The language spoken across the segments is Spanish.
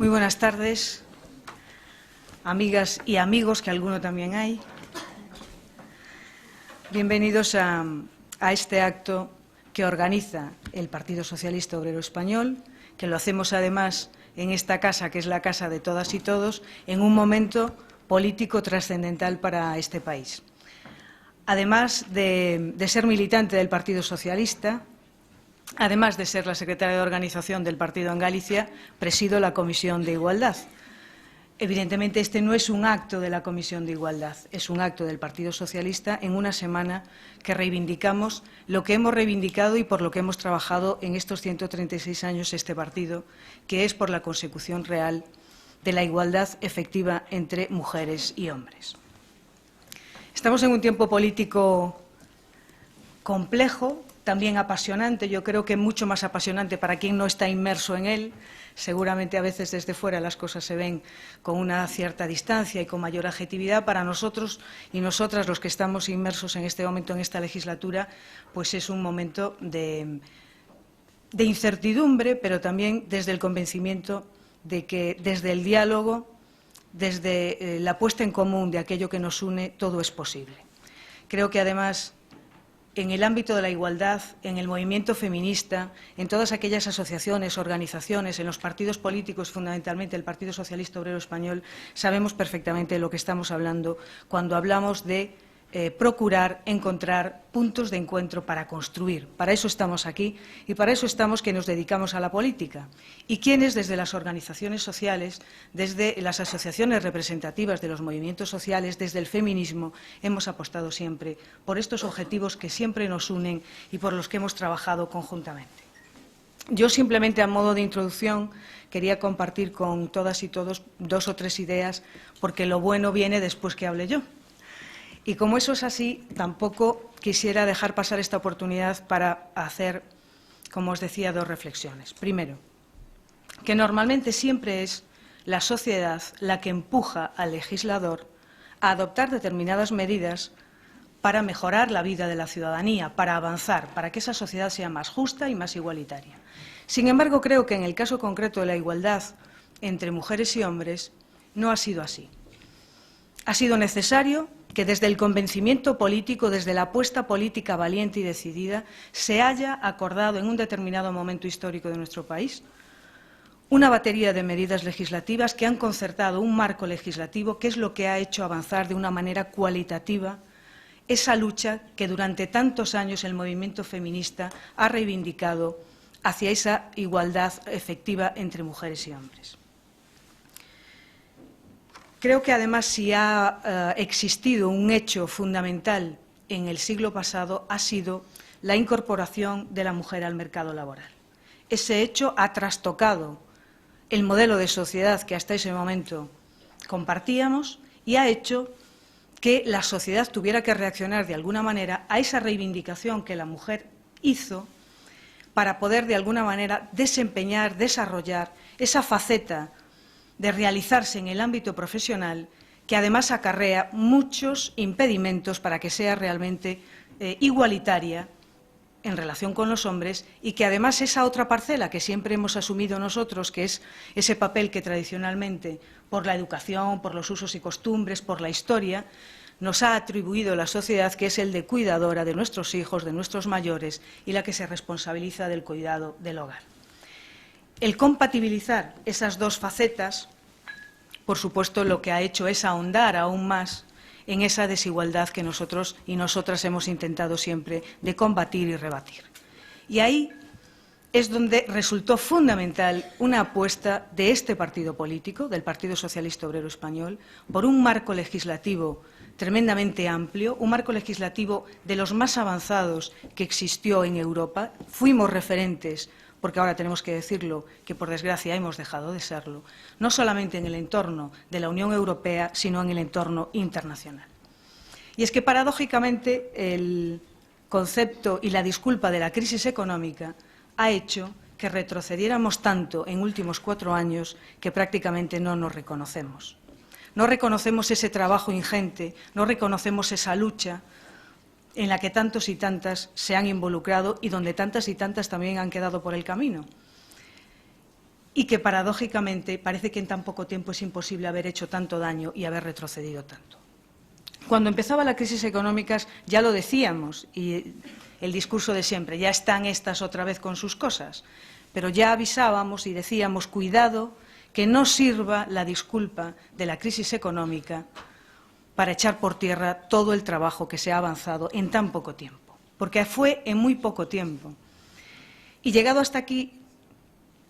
Muy buenas tardes, amigas y amigos, que alguno también hay. Bienvenidos a este acto que organiza el Partido Socialista Obrero Español, que lo hacemos además en esta casa, que es la casa de todas y todos, en un momento político trascendental para este país. Además de ser militante del Partido Socialista, además de ser la secretaria de organización del partido en Galicia, presido la Comisión de Igualdad. Evidentemente, este no es un acto de la Comisión de Igualdad, es un acto del Partido Socialista en una semana que reivindicamos lo que hemos reivindicado y por lo que hemos trabajado en estos 136 años este partido, que es por la consecución real de la igualdad efectiva entre mujeres y hombres. Estamos en un tiempo político complejo, también apasionante, yo creo que mucho más apasionante para quien no está inmerso en él. Seguramente a veces desde fuera las cosas se ven con una cierta distancia y con mayor objetividad. Para nosotros y nosotras, los que estamos inmersos en este momento, en esta legislatura, pues es un momento de incertidumbre, pero también desde el convencimiento de que desde el diálogo, desde la puesta en común de aquello que nos une, todo es posible. Creo que además, en el ámbito de la igualdad, en el movimiento feminista, en todas aquellas asociaciones, organizaciones, en los partidos políticos, fundamentalmente el Partido Socialista Obrero Español, sabemos perfectamente de lo que estamos hablando cuando hablamos de procurar encontrar puntos de encuentro para construir. Para eso estamos aquí y para eso estamos que nos dedicamos a la política. Y quienes desde las organizaciones sociales, desde las asociaciones representativas de los movimientos sociales, desde el feminismo, hemos apostado siempre por estos objetivos que siempre nos unen y por los que hemos trabajado conjuntamente. Yo simplemente, a modo de introducción, quería compartir con todas y todos 2 o 3 ideas, porque lo bueno viene después que hable yo. Y como eso es así, tampoco quisiera dejar pasar esta oportunidad para hacer, como os decía, 2 reflexiones. Primero, que normalmente siempre es la sociedad la que empuja al legislador a adoptar determinadas medidas para mejorar la vida de la ciudadanía, para avanzar, para que esa sociedad sea más justa y más igualitaria. Sin embargo, creo que en el caso concreto de la igualdad entre mujeres y hombres no ha sido así. Ha sido necesario que desde el convencimiento político, desde la apuesta política valiente y decidida, se haya acordado en un determinado momento histórico de nuestro país una batería de medidas legislativas que han concertado un marco legislativo que es lo que ha hecho avanzar de una manera cualitativa esa lucha que durante tantos años el movimiento feminista ha reivindicado hacia esa igualdad efectiva entre mujeres y hombres. Creo que, además, si ha existido un hecho fundamental en el siglo pasado, ha sido la incorporación de la mujer al mercado laboral. Ese hecho ha trastocado el modelo de sociedad que hasta ese momento compartíamos y ha hecho que la sociedad tuviera que reaccionar de alguna manera a esa reivindicación que la mujer hizo para poder, de alguna manera, desempeñar, desarrollar esa faceta de realizarse en el ámbito profesional, que además acarrea muchos impedimentos para que sea realmente igualitaria en relación con los hombres y que además esa otra parcela que siempre hemos asumido nosotros, que es ese papel que tradicionalmente, por la educación, por los usos y costumbres, por la historia, nos ha atribuido la sociedad, que es el de cuidadora de nuestros hijos, de nuestros mayores y la que se responsabiliza del cuidado del hogar. El compatibilizar esas 2 facetas, por supuesto, lo que ha hecho es ahondar aún más en esa desigualdad que nosotros y nosotras hemos intentado siempre de combatir y rebatir. Y ahí es donde resultó fundamental una apuesta de este partido político, del Partido Socialista Obrero Español, por un marco legislativo tremendamente amplio, un marco legislativo de los más avanzados que existió en Europa. Fuimos referentes, porque ahora tenemos que decirlo, que por desgracia hemos dejado de serlo, no solamente en el entorno de la Unión Europea, sino en el entorno internacional. Y es que, paradójicamente, el concepto y la disculpa de la crisis económica ha hecho que retrocediéramos tanto en últimos 4 años que prácticamente no nos reconocemos. No reconocemos ese trabajo ingente, no reconocemos esa lucha en la que tantos y tantas se han involucrado y donde tantas y tantas también han quedado por el camino. y que paradójicamente parece que en tan poco tiempo es imposible haber hecho tanto daño y haber retrocedido tanto. Cuando empezaba la crisis económica ya lo decíamos, y el discurso de siempre, ya están estas otra vez con sus cosas, pero ya avisábamos y decíamos, cuidado, que no sirva la disculpa de la crisis económica para echar por tierra todo el trabajo que se ha avanzado en tan poco tiempo, porque fue en muy poco tiempo. Y llegado hasta aquí,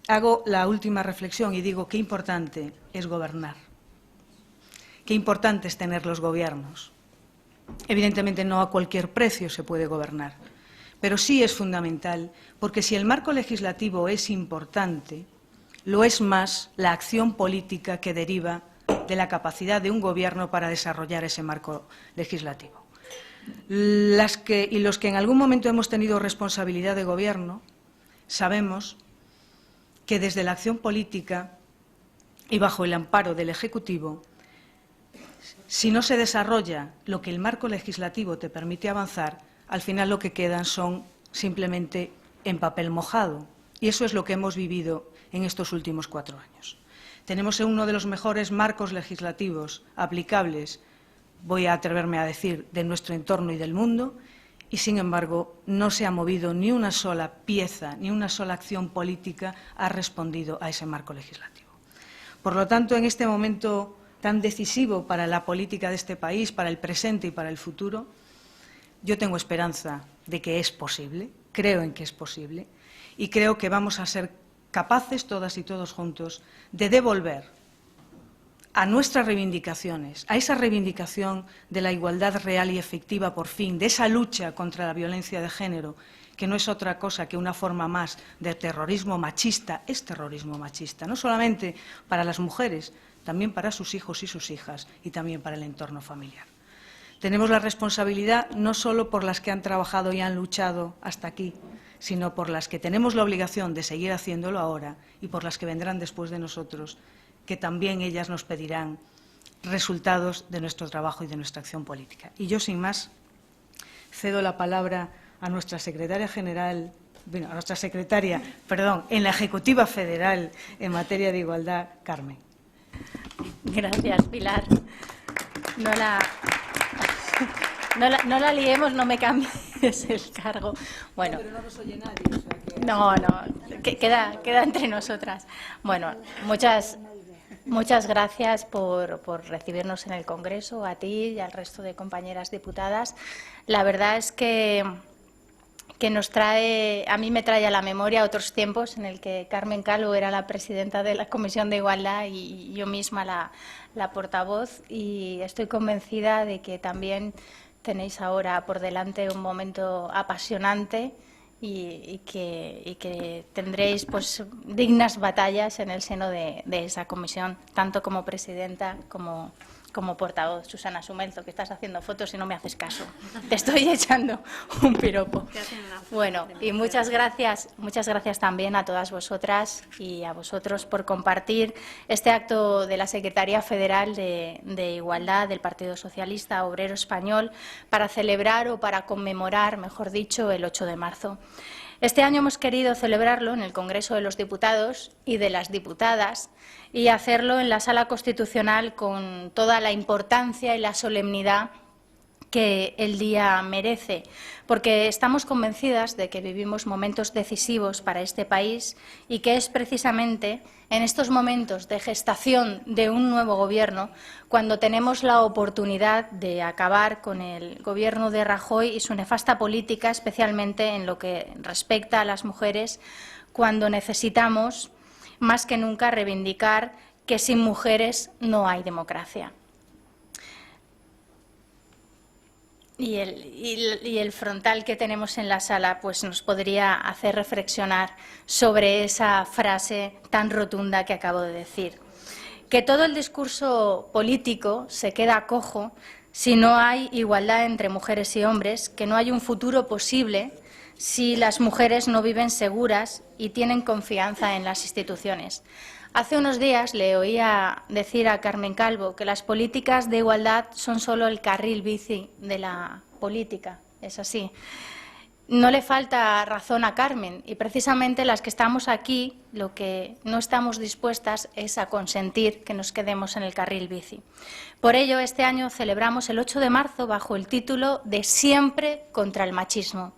hago la última reflexión y digo qué importante es gobernar, qué importante es tener los gobiernos. Evidentemente no a cualquier precio se puede gobernar, pero sí es fundamental, porque si el marco legislativo es importante, lo es más la acción política que deriva de la capacidad de un gobierno para desarrollar ese marco legislativo. Los que en algún momento hemos tenido responsabilidad de gobierno, sabemos que desde la acción política y bajo el amparo del Ejecutivo, si no se desarrolla lo que el marco legislativo te permite avanzar, al final lo que quedan son simplemente en papel mojado. Y eso es lo que hemos vivido en estos últimos 4 años. Tenemos uno de los mejores marcos legislativos aplicables, voy a atreverme a decir, de nuestro entorno y del mundo, y sin embargo no se ha movido ni una sola pieza, ni una sola acción política ha respondido a ese marco legislativo. Por lo tanto, en este momento tan decisivo para la política de este país, para el presente y para el futuro, yo tengo esperanza de que es posible, creo en que es posible, y creo que vamos a ser capaces, todas y todos juntos, de devolver a nuestras reivindicaciones, a esa reivindicación de la igualdad real y efectiva por fin, de esa lucha contra la violencia de género, que no es otra cosa que una forma más de terrorismo machista, es terrorismo machista, no solamente para las mujeres, también para sus hijos y sus hijas y también para el entorno familiar. Tenemos la responsabilidad no solo por las que han trabajado y han luchado hasta aquí, sino por las que tenemos la obligación de seguir haciéndolo ahora y por las que vendrán después de nosotros, que también ellas nos pedirán resultados de nuestro trabajo y de nuestra acción política. Y yo, sin más, cedo la palabra a nuestra secretaria general, bueno, a nuestra secretaria, perdón, en la Ejecutiva Federal en materia de igualdad, Carmen. Gracias, Pilar. No la liemos, no me cambies el cargo. Bueno, pero no nos oye nadie, o sea que... no, queda entre nosotras. Bueno, muchas gracias por recibirnos en el Congreso, a ti y al resto de compañeras diputadas. La verdad es que a mí me trae a la memoria otros tiempos en el que Carmen Calvo era la presidenta de la Comisión de Igualdad y yo misma la portavoz, y estoy convencida de que también tenéis ahora por delante un momento apasionante y que tendréis pues dignas batallas en el seno de esa comisión, tanto como presidenta como portavoz. Susana Sumelzo, que estás haciendo fotos y no me haces caso. Te estoy echando un piropo. Bueno, y muchas gracias también a todas vosotras y a vosotros por compartir este acto de la Secretaría Federal de Igualdad del Partido Socialista Obrero Español para celebrar o para conmemorar, mejor dicho, el 8 de marzo. Este año hemos querido celebrarlo en el Congreso de los Diputados y de las Diputadas y hacerlo en la Sala Constitucional con toda la importancia y la solemnidad que el día merece, porque estamos convencidas de que vivimos momentos decisivos para este país y que es precisamente en estos momentos de gestación de un nuevo Gobierno cuando tenemos la oportunidad de acabar con el Gobierno de Rajoy y su nefasta política, especialmente en lo que respecta a las mujeres, cuando necesitamos más que nunca reivindicar que sin mujeres no hay democracia. Y el frontal que tenemos en la sala pues nos podría hacer reflexionar sobre esa frase tan rotunda que acabo de decir. Que todo el discurso político se queda cojo si no hay igualdad entre mujeres y hombres, que no hay un futuro posible si las mujeres no viven seguras y tienen confianza en las instituciones. Hace unos días le oía decir a Carmen Calvo que las políticas de igualdad son solo el carril bici de la política, es así. no le falta razón a Carmen, y precisamente las que estamos aquí lo que no estamos dispuestas es a consentir que nos quedemos en el carril bici. Por ello, este año celebramos el 8 de marzo bajo el título de Siempre contra el machismo.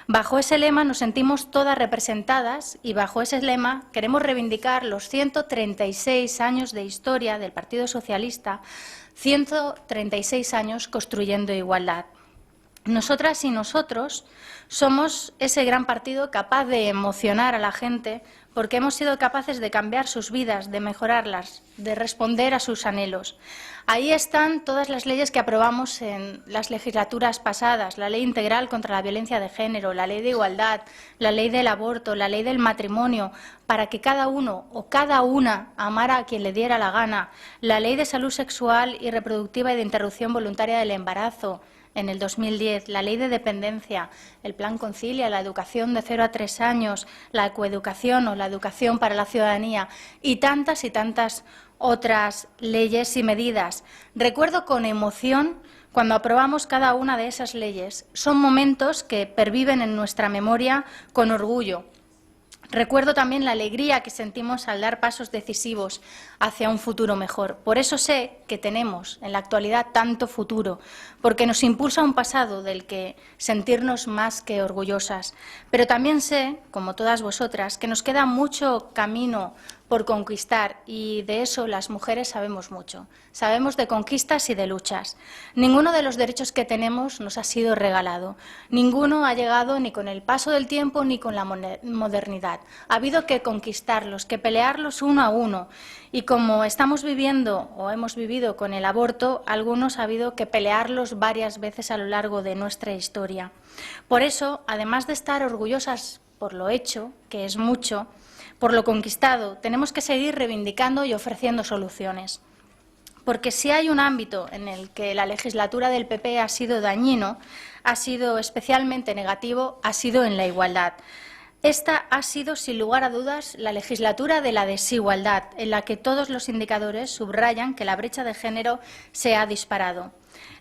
Bajo ese lema nos sentimos todas representadas y bajo ese lema queremos reivindicar los 136 años de historia del Partido Socialista, 136 años construyendo igualdad. Nosotras y nosotros somos ese gran partido capaz de emocionar a la gente porque hemos sido capaces de cambiar sus vidas, de mejorarlas, de responder a sus anhelos. Ahí están todas las leyes que aprobamos en las legislaturas pasadas, la Ley Integral contra la Violencia de Género, la Ley de Igualdad, la Ley del Aborto, la Ley del Matrimonio, para que cada uno o cada una amara a quien le diera la gana, la Ley de Salud Sexual y Reproductiva y de Interrupción Voluntaria del Embarazo, en el 2010, la Ley de Dependencia, el Plan Concilia, la educación de 0 a 3 años, la coeducación o la educación para la ciudadanía y tantas otras leyes y medidas. Recuerdo con emoción cuando aprobamos cada una de esas leyes. Son momentos que perviven en nuestra memoria con orgullo. Recuerdo también la alegría que sentimos al dar pasos decisivos hacia un futuro mejor. Por eso sé que tenemos en la actualidad tanto futuro, porque nos impulsa un pasado del que sentirnos más que orgullosas. Pero también sé, como todas vosotras, que nos queda mucho camino por conquistar y de eso las mujeres sabemos mucho. Sabemos de conquistas y de luchas. Ninguno de los derechos que tenemos nos ha sido regalado. Ninguno ha llegado ni con el paso del tiempo ni con la modernidad. Ha habido que conquistarlos, que pelearlos uno a uno. Y como estamos viviendo o hemos vivido con el aborto, algunos ha habido que pelearlos varias veces a lo largo de nuestra historia. Por eso, además de estar orgullosas por lo hecho, que es mucho, por lo conquistado, tenemos que seguir reivindicando y ofreciendo soluciones. Porque si hay un ámbito en el que la legislatura del PP ha sido dañino, ha sido especialmente negativo, ha sido en la igualdad. Esta ha sido, sin lugar a dudas, la legislatura de la desigualdad, en la que todos los indicadores subrayan que la brecha de género se ha disparado.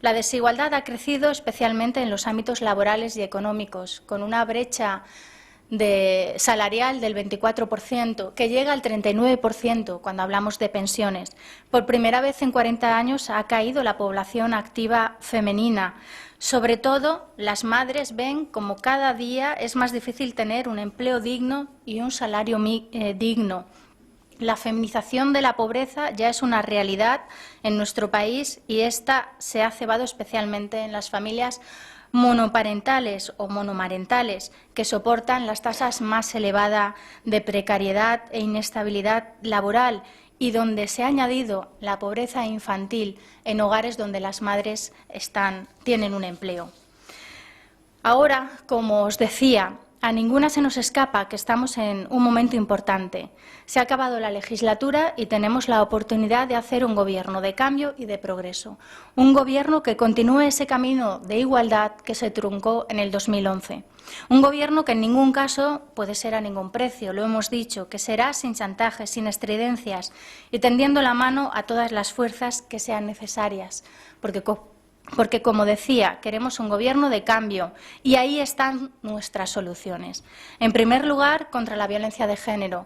La desigualdad ha crecido especialmente en los ámbitos laborales y económicos, con una brecha salarial del 24%, que llega al 39% cuando hablamos de pensiones. Por primera vez en 40 años ha caído la población activa femenina. Sobre todo, las madres ven como cada día es más difícil tener un empleo digno y un salario digno. La feminización de la pobreza ya es una realidad en nuestro país y esta se ha cebado especialmente en las familias monoparentales o monomarentales, que soportan las tasas más elevadas de precariedad e inestabilidad laboral y donde se ha añadido la pobreza infantil en hogares donde las madres tienen un empleo. Ahora, como os decía, a ninguna se nos escapa que estamos en un momento importante. Se ha acabado la legislatura y tenemos la oportunidad de hacer un gobierno de cambio y de progreso. Un gobierno que continúe ese camino de igualdad que se truncó en el 2011. Un gobierno que en ningún caso puede ser a ningún precio, lo hemos dicho, que será sin chantajes, sin estridencias y tendiendo la mano a todas las fuerzas que sean necesarias, porque, como decía, queremos un gobierno de cambio y ahí están nuestras soluciones. En primer lugar, contra la violencia de género.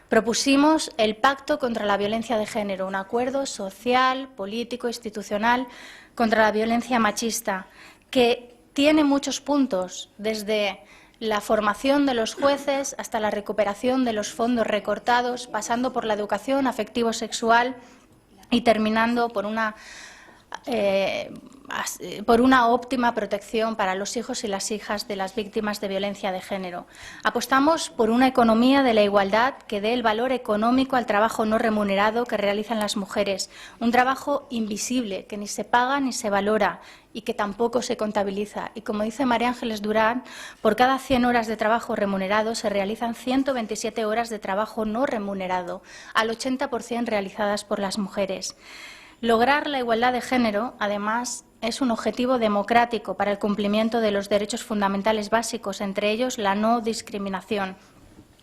Propusimos el Pacto contra la Violencia de Género, un acuerdo social, político, institucional contra la violencia machista, que tiene muchos puntos, desde la formación de los jueces hasta la recuperación de los fondos recortados, pasando por la educación afectivo-sexual y terminando por una óptima protección para los hijos y las hijas de las víctimas de violencia de género. Apostamos por una economía de la igualdad que dé el valor económico al trabajo no remunerado que realizan las mujeres, un trabajo invisible que ni se paga ni se valora y que tampoco se contabiliza. Y como dice María Ángeles Durán, por cada 100 horas de trabajo remunerado se realizan 127 horas de trabajo no remunerado, al 80% realizadas por las mujeres. Lograr la igualdad de género, además, es un objetivo democrático para el cumplimiento de los derechos fundamentales básicos, entre ellos la no discriminación.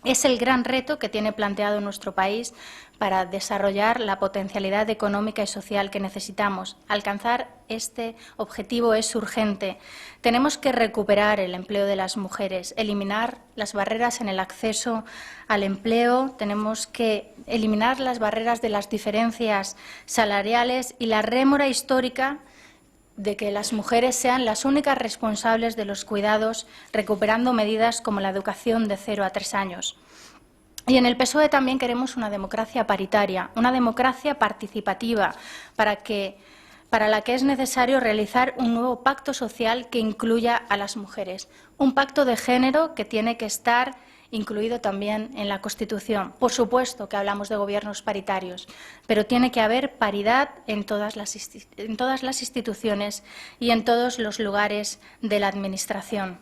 Es el gran reto que tiene planteado nuestro país para desarrollar la potencialidad económica y social que necesitamos. Alcanzar este objetivo es urgente. Tenemos que recuperar el empleo de las mujeres, eliminar las barreras en el acceso al empleo, tenemos que eliminar las barreras de las diferencias salariales y la rémora histórica de que las mujeres sean las únicas responsables de los cuidados, recuperando medidas como la educación de 0 a 3 años. Y en el PSOE también queremos una democracia paritaria, una democracia participativa, para la que es necesario realizar un nuevo pacto social que incluya a las mujeres. Un pacto de género que tiene que estar incluido también en la Constitución. Por supuesto que hablamos de gobiernos paritarios, pero tiene que haber paridad en todas las instituciones y en todos los lugares de la Administración.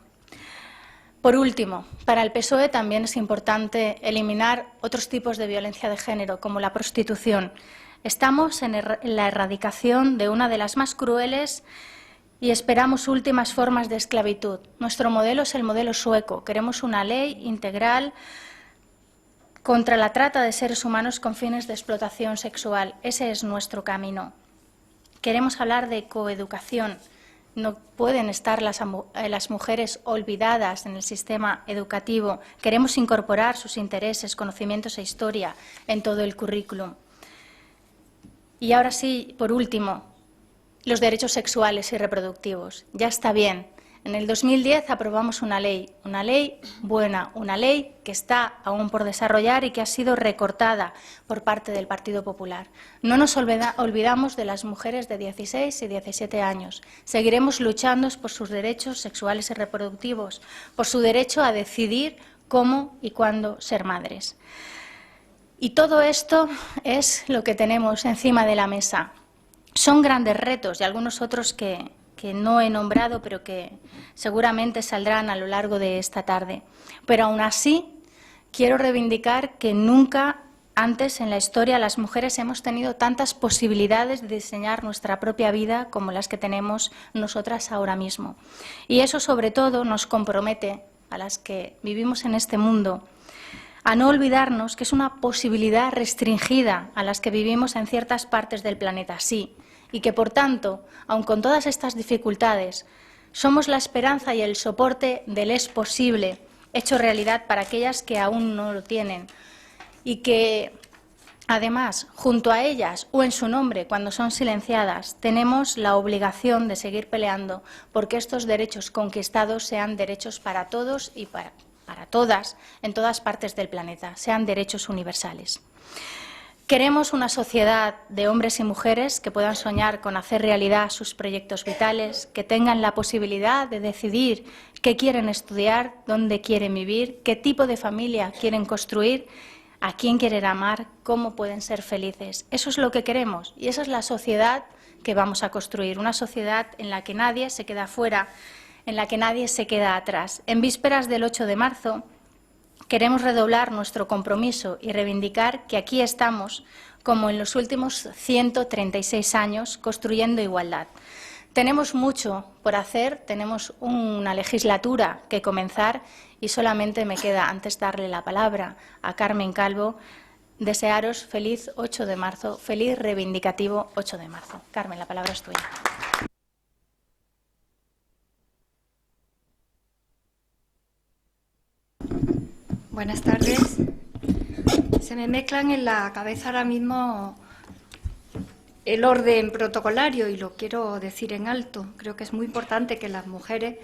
Por último, para el PSOE también es importante eliminar otros tipos de violencia de género, como la prostitución. Estamos en la erradicación de una de las más crueles y esperamos últimas formas de esclavitud. Nuestro modelo es el modelo sueco. Queremos una ley integral contra la trata de seres humanos con fines de explotación sexual. Ese es nuestro camino. Queremos hablar de coeducación. No pueden estar las mujeres olvidadas en el sistema educativo. Queremos incorporar sus intereses, conocimientos e historia en todo el currículum. Y ahora sí, por último, los derechos sexuales y reproductivos. Ya está bien. En el 2010 aprobamos una ley buena, una ley que está aún por desarrollar y que ha sido recortada por parte del Partido Popular. No nos olvidamos de las mujeres de 16 y 17 años. Seguiremos luchando por sus derechos sexuales y reproductivos, por su derecho a decidir cómo y cuándo ser madres. Y todo esto es lo que tenemos encima de la mesa. Son grandes retos y algunos otros que no he nombrado, pero que seguramente saldrán a lo largo de esta tarde. Pero aún así, quiero reivindicar que nunca antes en la historia las mujeres hemos tenido tantas posibilidades de diseñar nuestra propia vida como las que tenemos nosotras ahora mismo. Y eso, sobre todo, nos compromete a las que vivimos en este mundo a no olvidarnos que es una posibilidad restringida a las que vivimos en ciertas partes del planeta, sí, y que, por tanto, aun con todas estas dificultades, somos la esperanza y el soporte del es posible, hecho realidad para aquellas que aún no lo tienen, y que, además, junto a ellas o en su nombre, cuando son silenciadas, tenemos la obligación de seguir peleando porque estos derechos conquistados sean derechos para todos y para todas, en todas partes del planeta, sean derechos universales. Queremos una sociedad de hombres y mujeres que puedan soñar con hacer realidad sus proyectos vitales, que tengan la posibilidad de decidir qué quieren estudiar, dónde quieren vivir, qué tipo de familia quieren construir, a quién quieren amar, cómo pueden ser felices. Eso es lo que queremos y esa es la sociedad que vamos a construir, una sociedad en la que nadie se queda fuera, en la que nadie se queda atrás. En vísperas del 8 de marzo queremos redoblar nuestro compromiso y reivindicar que aquí estamos, como en los últimos 136 años, construyendo igualdad. Tenemos mucho por hacer, tenemos una legislatura que comenzar y solamente me queda, antes darle la palabra a Carmen Calvo, desearos feliz 8 de marzo, feliz reivindicativo 8 de marzo. Carmen, la palabra es tuya. Buenas tardes. Se me mezclan en la cabeza ahora mismo el orden protocolario y lo quiero decir en alto. Creo que es muy importante que las mujeres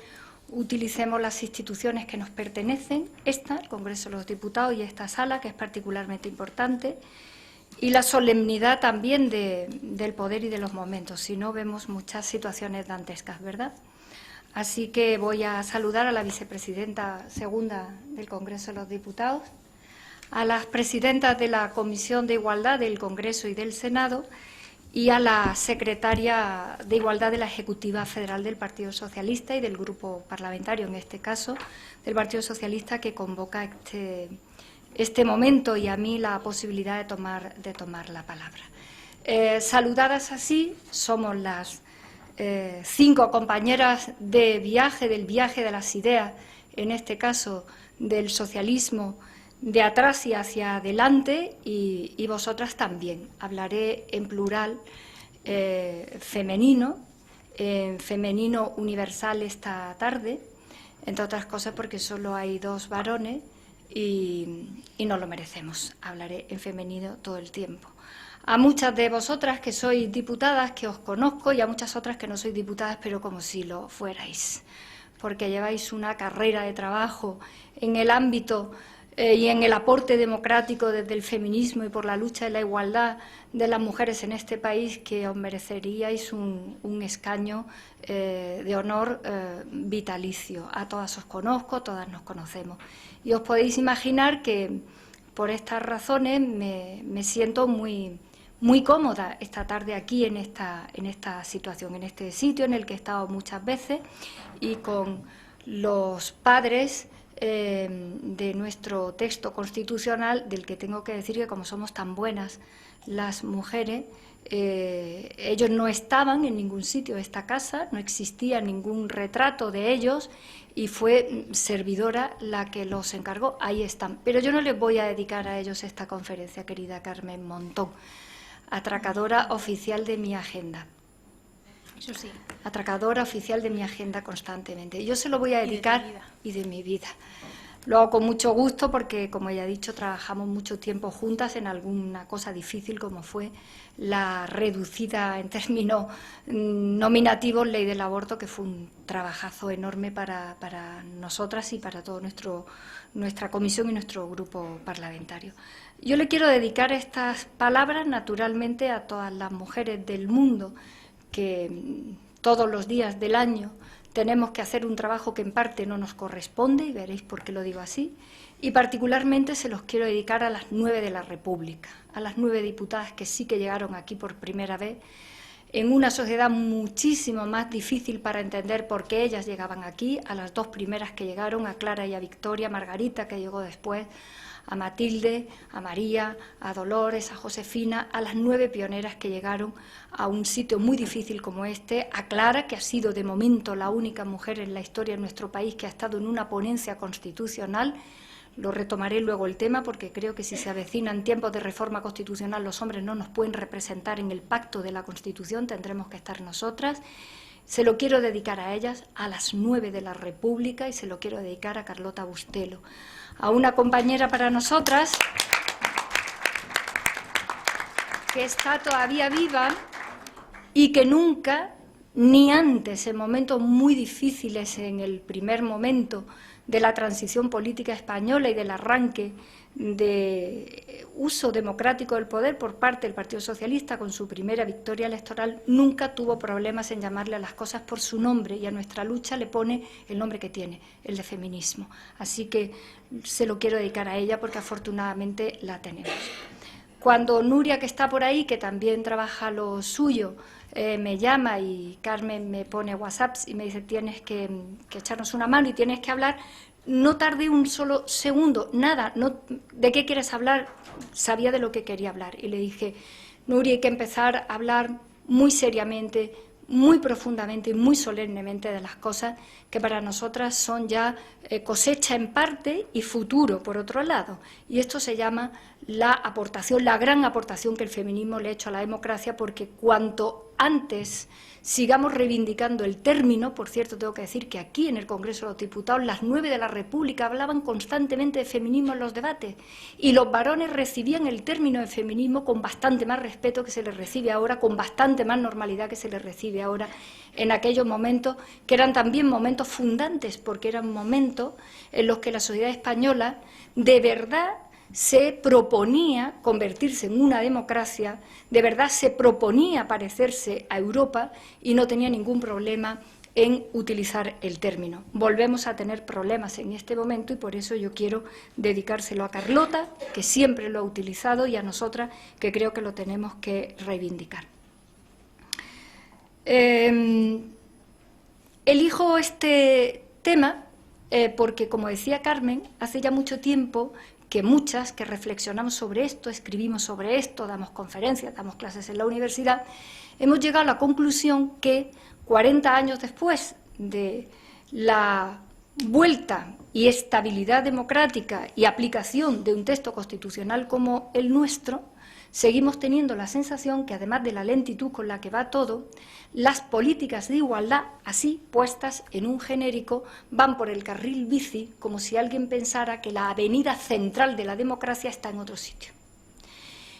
utilicemos las instituciones que nos pertenecen, el Congreso de los Diputados y esta sala, que es particularmente importante, y la solemnidad también del poder y de los momentos. Si no, vemos muchas situaciones dantescas, ¿verdad? Así que voy a saludar a la vicepresidenta segunda del Congreso de los Diputados, a las presidentas de la Comisión de Igualdad del Congreso y del Senado y a la secretaria de Igualdad de la Ejecutiva Federal del Partido Socialista y del Grupo Parlamentario, en este caso, del Partido Socialista, que convoca este momento y a mí la posibilidad de tomar la palabra. Saludadas así, somos las 5 compañeras de viaje, del viaje de las ideas, en este caso del socialismo, de atrás y hacia adelante, y vosotras también. Hablaré en plural femenino, en femenino universal esta tarde, entre otras cosas porque solo hay 2 varones y no lo merecemos. Hablaré en femenino todo el tiempo. A muchas de vosotras que sois diputadas, que os conozco, y a muchas otras que no sois diputadas, pero como si lo fuerais, porque lleváis una carrera de trabajo en el ámbito y en el aporte democrático desde el feminismo y por la lucha de la igualdad de las mujeres en este país, que os mereceríais un escaño de honor vitalicio. A todas os conozco, todas nos conocemos. Y os podéis imaginar que por estas razones me siento muy cómoda esta tarde aquí en esta situación, en este sitio en el que he estado muchas veces, y con los padres de nuestro texto constitucional, del que tengo que decir que como somos tan buenas las mujeres, ellos no estaban en ningún sitio de esta casa, no existía ningún retrato de ellos, y fue servidora la que los encargó. Ahí están. Pero yo no les voy a dedicar a ellos esta conferencia, querida Carmen Montón, atracadora oficial de mi agenda. Eso sí. Atracadora oficial de mi agenda constantemente. Yo se lo voy a dedicar, y de mi vida. Lo hago con mucho gusto porque, como ya he dicho, trabajamos mucho tiempo juntas en alguna cosa difícil como fue la reducida en términos nominativos ley del aborto, que fue un trabajazo enorme para nosotras y para toda nuestra comisión y nuestro grupo parlamentario. Yo le quiero dedicar estas palabras, naturalmente, a todas las mujeres del mundo que todos los días del año tenemos que hacer un trabajo que en parte no nos corresponde, y veréis por qué lo digo así, y particularmente se los quiero dedicar a las 9 de la República, a las 9 diputadas que sí que llegaron aquí por primera vez, en una sociedad muchísimo más difícil para entender por qué ellas llegaban aquí, a las 2 primeras que llegaron, a Clara y a Victoria, a Margarita, que llegó después, a Matilde, a María, a Dolores, a Josefina, a las 9 pioneras que llegaron a un sitio muy difícil como este, a Clara, que ha sido de momento la única mujer en la historia de nuestro país que ha estado en una ponencia constitucional. Lo retomaré luego el tema, porque creo que si se avecinan tiempos de reforma constitucional, los hombres no nos pueden representar en el pacto de la Constitución, tendremos que estar nosotras. Se lo quiero dedicar a ellas, a las 9 de la República, y se lo quiero dedicar a Carlota Bustelo, a una compañera para nosotras que está todavía viva y que nunca, ni antes, en momentos muy difíciles, en el primer momento de la transición política española y del arranque de uso democrático del poder por parte del Partido Socialista, con su primera victoria electoral, nunca tuvo problemas en llamarle a las cosas por su nombre, y a nuestra lucha le pone el nombre que tiene, el de feminismo. Así que se lo quiero dedicar a ella porque afortunadamente la tenemos. Cuando Nuria, que está por ahí, que también trabaja lo suyo, me llama y Carmen me pone WhatsApps y me dice tienes que echarnos una mano y tienes que hablar, no tardé un solo segundo, nada, no, ¿de qué quieres hablar? Sabía de lo que quería hablar y le dije, Nuria, hay que empezar a hablar muy seriamente, muy profundamente y muy solemnemente de las cosas que para nosotras son ya cosecha en parte y futuro por otro lado. Y esto se llama la aportación, la gran aportación que el feminismo le ha hecho a la democracia, porque cuanto antes sigamos reivindicando el término, por cierto, tengo que decir que aquí en el Congreso de los Diputados las 9 de la República hablaban constantemente de feminismo en los debates y los varones recibían el término de feminismo con bastante más respeto que se les recibe ahora, con bastante más normalidad que se les recibe ahora, en aquellos momentos que eran también momentos fundantes, porque eran momentos en los que la sociedad española de verdad se proponía convertirse en una democracia, de verdad se proponía parecerse a Europa y no tenía ningún problema en utilizar el término. Volvemos a tener problemas en este momento y por eso yo quiero dedicárselo a Carlota, que siempre lo ha utilizado, y a nosotras, que creo que lo tenemos que reivindicar. Elijo este tema porque, como decía Carmen, hace ya mucho tiempo que muchas que reflexionamos sobre esto, escribimos sobre esto, damos conferencias, damos clases en la universidad, hemos llegado a la conclusión que 40 años después de la vuelta y estabilidad democrática y aplicación de un texto constitucional como el nuestro, seguimos teniendo la sensación que, además de la lentitud con la que va todo, las políticas de igualdad, así puestas en un genérico, van por el carril bici como si alguien pensara que la avenida central de la democracia está en otro sitio.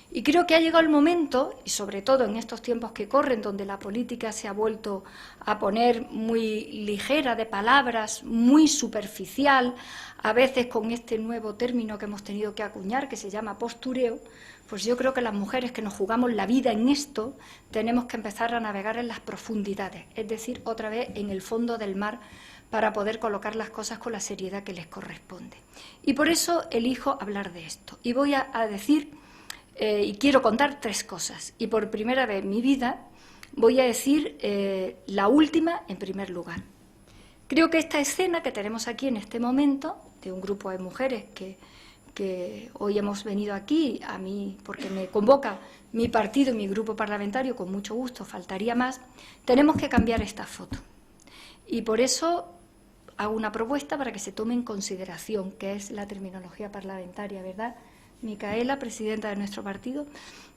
Y creo que ha llegado el momento, y sobre todo en estos tiempos que corren, donde la política se ha vuelto a poner muy ligera de palabras, muy superficial, a veces con este nuevo término que hemos tenido que acuñar, que se llama postureo, pues yo creo que las mujeres que nos jugamos la vida en esto tenemos que empezar a navegar en las profundidades, es decir, otra vez en el fondo del mar, para poder colocar las cosas con la seriedad que les corresponde. Y por eso elijo hablar de esto. Y voy a decir, y quiero contar 3 cosas. Y por primera vez en mi vida voy a decir la última en primer lugar. Creo que esta escena que tenemos aquí en este momento, de un grupo de mujeres que hoy hemos venido aquí, a mí, porque me convoca mi partido y mi grupo parlamentario, con mucho gusto, faltaría más, tenemos que cambiar esta foto. Y por eso hago una propuesta para que se tome en consideración, que es la terminología parlamentaria, ¿verdad? Micaela, presidenta de nuestro partido.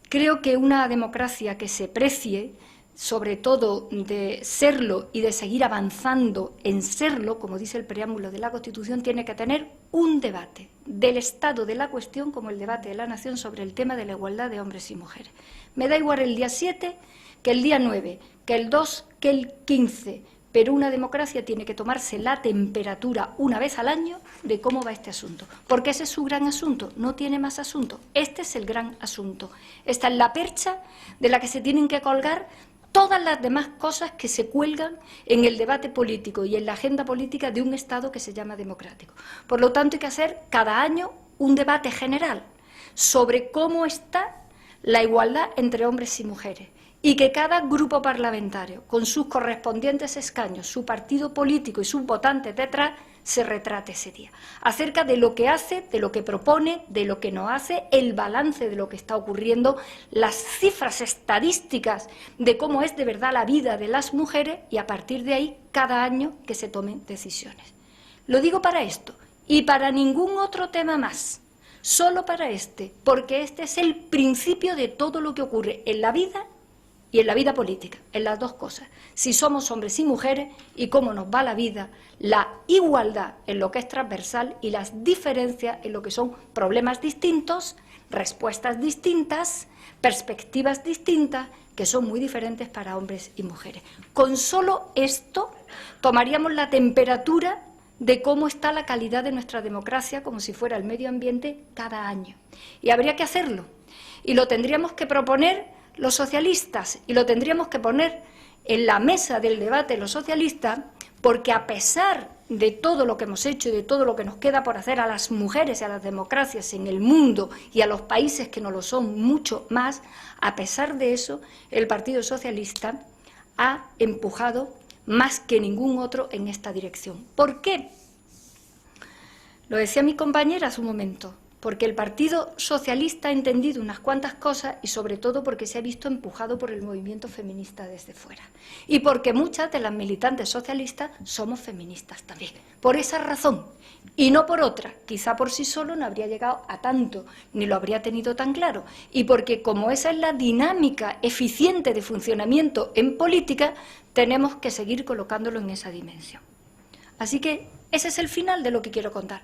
Creo que una democracia que se precie, sobre todo de serlo y de seguir avanzando en serlo, como dice el preámbulo de la Constitución, tiene que tener un debate del estado de la cuestión como el debate de la nación sobre el tema de la igualdad de hombres y mujeres. Me da igual el día 7 que el día 9, que el 2, que el 15, pero una democracia tiene que tomarse la temperatura una vez al año de cómo va este asunto, porque ese es su gran asunto, no tiene más asunto. Este es el gran asunto. Esta es la percha de la que se tienen que colgar todas las demás cosas que se cuelgan en el debate político y en la agenda política de un Estado que se llama democrático. Por lo tanto, hay que hacer cada año un debate general sobre cómo está la igualdad entre hombres y mujeres, y que cada grupo parlamentario, con sus correspondientes escaños, su partido político y sus votantes detrás, se retrate ese día, acerca de lo que hace, de lo que propone, de lo que no hace, el balance de lo que está ocurriendo, las cifras estadísticas de cómo es de verdad la vida de las mujeres, y a partir de ahí, cada año que se tomen decisiones. Lo digo para esto y para ningún otro tema más, solo para este, porque este es el principio de todo lo que ocurre en la vida y en la vida política, en las dos cosas, si somos hombres y mujeres y cómo nos va la vida, la igualdad en lo que es transversal y las diferencias en lo que son problemas distintos, respuestas distintas, perspectivas distintas, que son muy diferentes para hombres y mujeres. Con solo esto tomaríamos la temperatura de cómo está la calidad de nuestra democracia, como si fuera el medio ambiente, cada año. Y habría que hacerlo, y lo tendríamos que proponer los socialistas, y lo tendríamos que poner en la mesa del debate los socialistas, porque a pesar de todo lo que hemos hecho y de todo lo que nos queda por hacer a las mujeres y a las democracias en el mundo y a los países que no lo son mucho más, a pesar de eso, el Partido Socialista ha empujado más que ningún otro en esta dirección. ¿Por qué? Lo decía mi compañera hace un momento. Porque el Partido Socialista ha entendido unas cuantas cosas y sobre todo porque se ha visto empujado por el movimiento feminista desde fuera. Y porque muchas de las militantes socialistas somos feministas también. Por esa razón y no por otra. Quizá por sí solo no habría llegado a tanto, ni lo habría tenido tan claro. Y porque como esa es la dinámica eficiente de funcionamiento en política, tenemos que seguir colocándolo en esa dimensión. Así que ese es el final de lo que quiero contar.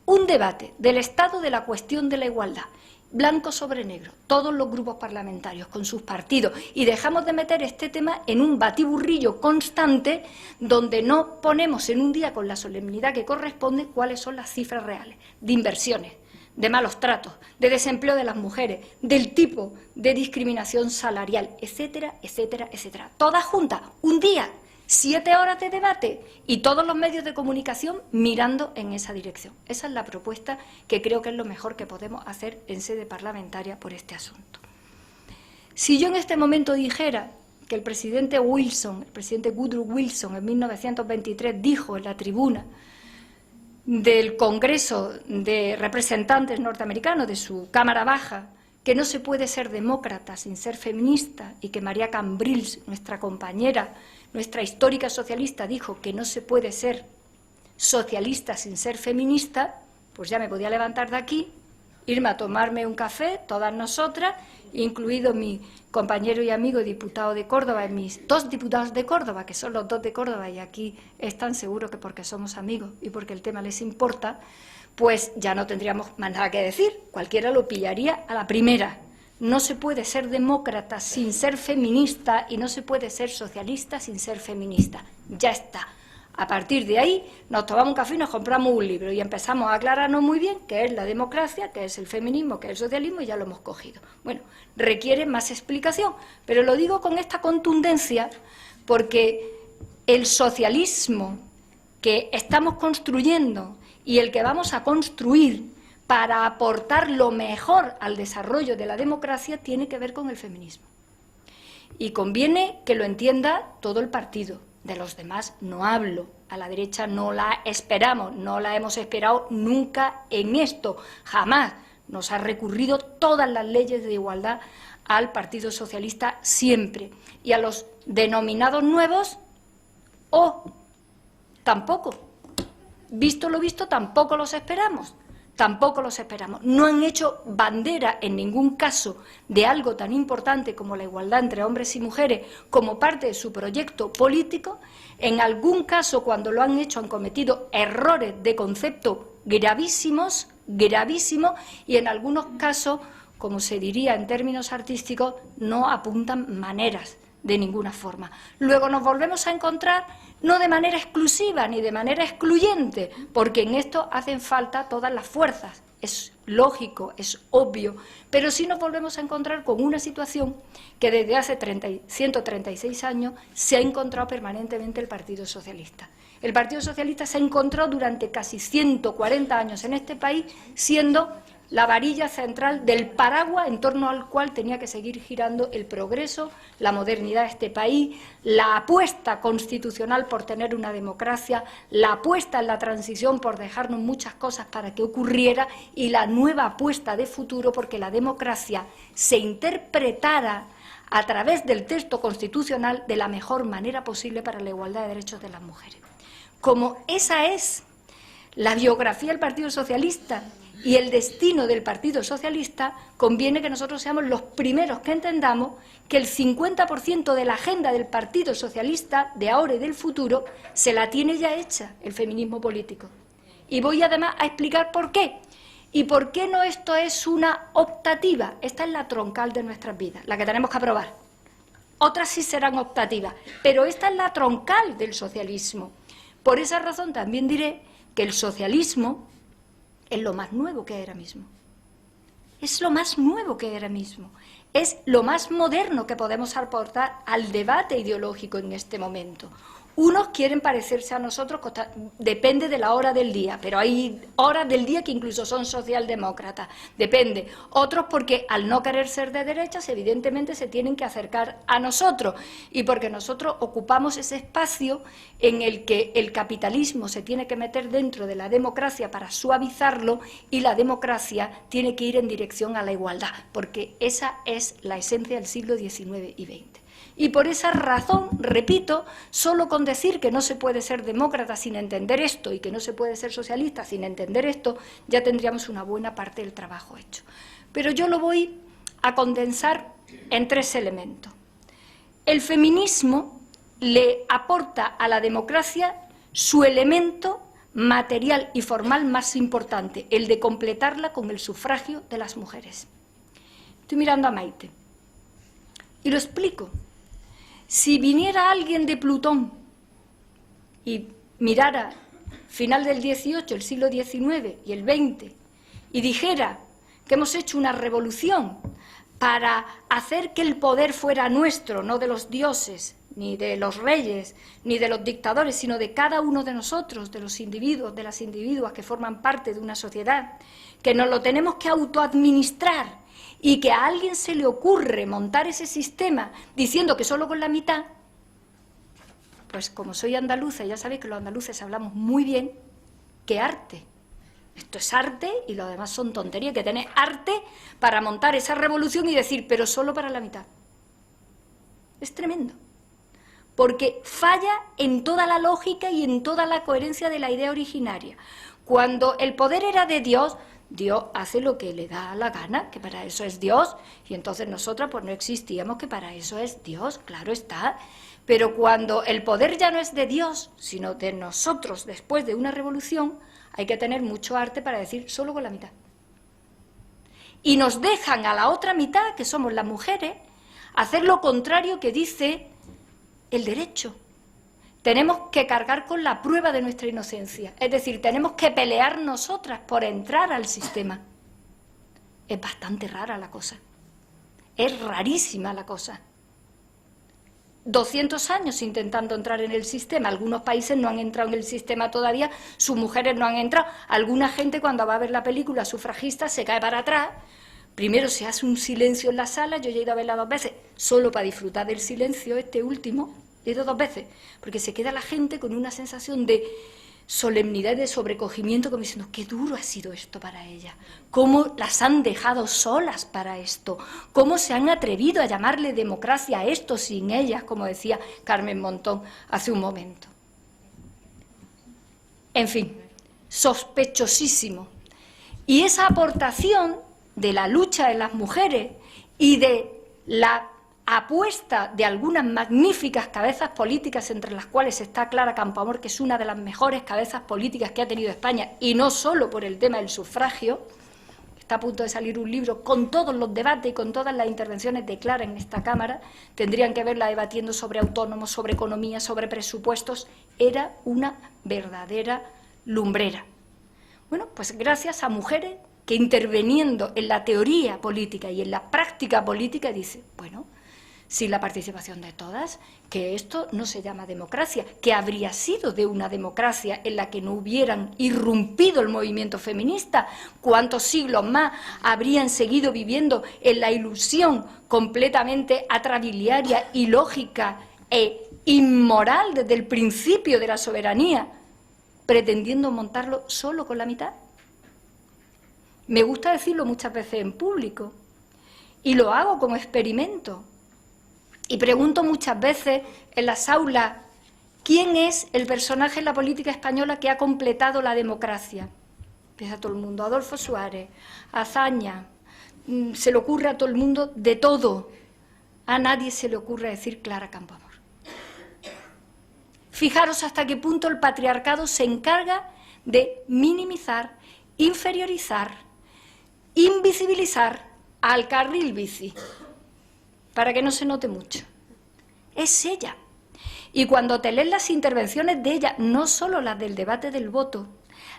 Un debate del estado de la cuestión de la igualdad, blanco sobre negro, todos los grupos parlamentarios con sus partidos, y dejamos de meter este tema en un batiburrillo constante donde no ponemos en un día con la solemnidad que corresponde cuáles son las cifras reales de inversiones, de malos tratos, de desempleo de las mujeres, del tipo de discriminación salarial, etcétera, etcétera, etcétera. Todas juntas, un día, 7 horas de debate y todos los medios de comunicación mirando en esa dirección. Esa es la propuesta que creo que es lo mejor que podemos hacer en sede parlamentaria por este asunto. Si yo en este momento dijera que el presidente Wilson, el presidente Woodrow Wilson, en 1923 dijo en la tribuna del Congreso de Representantes norteamericanos, de su Cámara Baja, que no se puede ser demócrata sin ser feminista, y que María Cambrils, nuestra compañera, nuestra histórica socialista, dijo que no se puede ser socialista sin ser feminista, pues ya me podía levantar de aquí, irme a tomarme un café, todas nosotras, incluido mi compañero y amigo diputado de Córdoba, y mis 2 diputados de Córdoba, que son los 2 de Córdoba, y aquí están seguros que porque somos amigos y porque el tema les importa, pues ya no tendríamos más nada que decir, cualquiera lo pillaría a la primera. No se puede ser demócrata sin ser feminista y no se puede ser socialista sin ser feminista. Ya está. A partir de ahí nos tomamos un café y nos compramos un libro y empezamos a aclararnos muy bien qué es la democracia, qué es el feminismo, qué es el socialismo, y ya lo hemos cogido. Bueno, requiere más explicación, pero lo digo con esta contundencia porque el socialismo que estamos construyendo y el que vamos a construir para aportar lo mejor al desarrollo de la democracia tiene que ver con el feminismo. Y conviene que lo entienda todo el partido. De los demás no hablo. A la derecha no la esperamos, no la hemos esperado nunca en esto. Jamás nos ha recurrido todas las leyes de igualdad al Partido Socialista siempre. Y a los denominados nuevos, tampoco. Visto lo visto, tampoco los esperamos. Tampoco los esperamos. No han hecho bandera en ningún caso de algo tan importante como la igualdad entre hombres y mujeres como parte de su proyecto político. En algún caso, cuando lo han hecho, han cometido errores de concepto gravísimos, y en algunos casos, como se diría en términos artísticos, no apuntan maneras de ninguna forma. Luego nos volvemos a encontrar no de manera exclusiva ni de manera excluyente, porque en esto hacen falta todas las fuerzas, es lógico, es obvio, pero sí nos volvemos a encontrar con una situación que desde hace 136 años se ha encontrado permanentemente el Partido Socialista. El Partido Socialista se ha encontrado durante casi 140 años en este país siendo la varilla central del paraguas en torno al cual tenía que seguir girando el progreso, la modernidad de este país, la apuesta constitucional por tener una democracia, la apuesta en la transición por dejarnos muchas cosas para que ocurriera y la nueva apuesta de futuro porque la democracia se interpretara a través del texto constitucional de la mejor manera posible para la igualdad de derechos de las mujeres. Como esa es la biografía del Partido Socialista y el destino del Partido Socialista, conviene que nosotros seamos los primeros que entendamos que el 50% de la agenda del Partido Socialista de ahora y del futuro se la tiene ya hecha el feminismo político. Y voy además a explicar por qué. ¿Y por qué no esto es una optativa? Esta es la troncal de nuestras vidas, la que tenemos que aprobar. Otras sí serán optativas, pero esta es la troncal del socialismo. Por esa razón también diré que el socialismo es lo más nuevo que hay ahora mismo. Es lo más nuevo que hay ahora mismo. Es lo más moderno que podemos aportar al debate ideológico en este momento. Unos quieren parecerse a nosotros, depende de la hora del día, pero hay horas del día que incluso son socialdemócratas, depende. Otros porque al no querer ser de derechas, evidentemente se tienen que acercar a nosotros y porque nosotros ocupamos ese espacio en el que el capitalismo se tiene que meter dentro de la democracia para suavizarlo y la democracia tiene que ir en dirección a la igualdad, porque esa es la esencia del siglo XIX y XX. Y por esa razón, repito, solo con decir que no se puede ser demócrata sin entender esto y que no se puede ser socialista sin entender esto, ya tendríamos una buena parte del trabajo hecho. Pero yo lo voy a condensar en 3 elementos. El feminismo le aporta a la democracia su elemento material y formal más importante, el de completarla con el sufragio de las mujeres. Estoy mirando a Maite y lo explico. Si viniera alguien de Plutón y mirara final del XVIII, el siglo XIX y el XX y dijera que hemos hecho una revolución para hacer que el poder fuera nuestro, no de los dioses, ni de los reyes, ni de los dictadores, sino de cada uno de nosotros, de los individuos, de las individuas que forman parte de una sociedad, que nos lo tenemos que autoadministrar, y que a alguien se le ocurre montar ese sistema diciendo que solo con la mitad, pues como soy andaluza, ya sabéis que los andaluces hablamos muy bien, ¿qué arte? Esto es arte y lo demás son tonterías, que tener arte para montar esa revolución y decir, pero solo para la mitad. Es tremendo. porque falla en toda la lógica y en toda la coherencia de la idea originaria. Cuando el poder era de Dios, Dios hace lo que le da la gana, que para eso es Dios, y entonces nosotras pues no existíamos, que para eso es Dios, claro está. Pero cuando el poder ya no es de Dios, sino de nosotros después de una revolución, hay que tener mucho arte para decir solo con la mitad. Y nos dejan a la otra mitad, que somos las mujeres, hacer lo contrario que dice el derecho. Tenemos que cargar con la prueba de nuestra inocencia, es decir, tenemos que pelear nosotras por entrar al sistema. Es bastante rara la cosa, es rarísima la cosa. 200 años intentando entrar en el sistema, algunos países no han entrado en el sistema todavía, sus mujeres no han entrado, alguna gente cuando va a ver la película sufragista se cae para atrás, primero se hace un silencio en la sala, yo ya he ido a verla 2 veces, solo para disfrutar del silencio, este último, he ido 2 veces, porque se queda la gente con una sensación de solemnidad y de sobrecogimiento, como diciendo, qué duro ha sido esto para ellas, cómo las han dejado solas para esto, cómo se han atrevido a llamarle democracia a esto sin ellas, como decía Carmen Montón hace un momento. En fin, sospechosísimo. Y esa aportación de la lucha de las mujeres y de la apuesta de algunas magníficas cabezas políticas, entre las cuales está Clara Campoamor, que es una de las mejores cabezas políticas que ha tenido España, y no solo por el tema del sufragio. Está a punto de salir un libro con todos los debates y con todas las intervenciones de Clara en esta Cámara, tendrían que verla debatiendo sobre autónomos, sobre economía, sobre presupuestos. Era una verdadera lumbrera. Bueno, pues gracias a mujeres que, interviniendo en la teoría política y en la práctica política, dice, bueno, sin la participación de todas, que esto no se llama democracia, que habría sido de una democracia en la que no hubieran irrumpido el movimiento feminista, cuántos siglos más habrían seguido viviendo en la ilusión completamente atrabiliaria, ilógica e inmoral desde el principio de la soberanía, pretendiendo montarlo solo con la mitad. Me gusta decirlo muchas veces en público y lo hago como experimento. Y pregunto muchas veces en las aulas, ¿quién es el personaje en la política española que ha completado la democracia? Empieza todo el mundo, Adolfo Suárez, Azaña, se le ocurre a todo el mundo de todo. A nadie se le ocurre decir Clara Campoamor. Fijaros hasta qué punto el patriarcado se encarga de minimizar, inferiorizar, invisibilizar al carril bici, para que no se note mucho. Es ella. Y cuando te lees las intervenciones de ella, no solo las del debate del voto,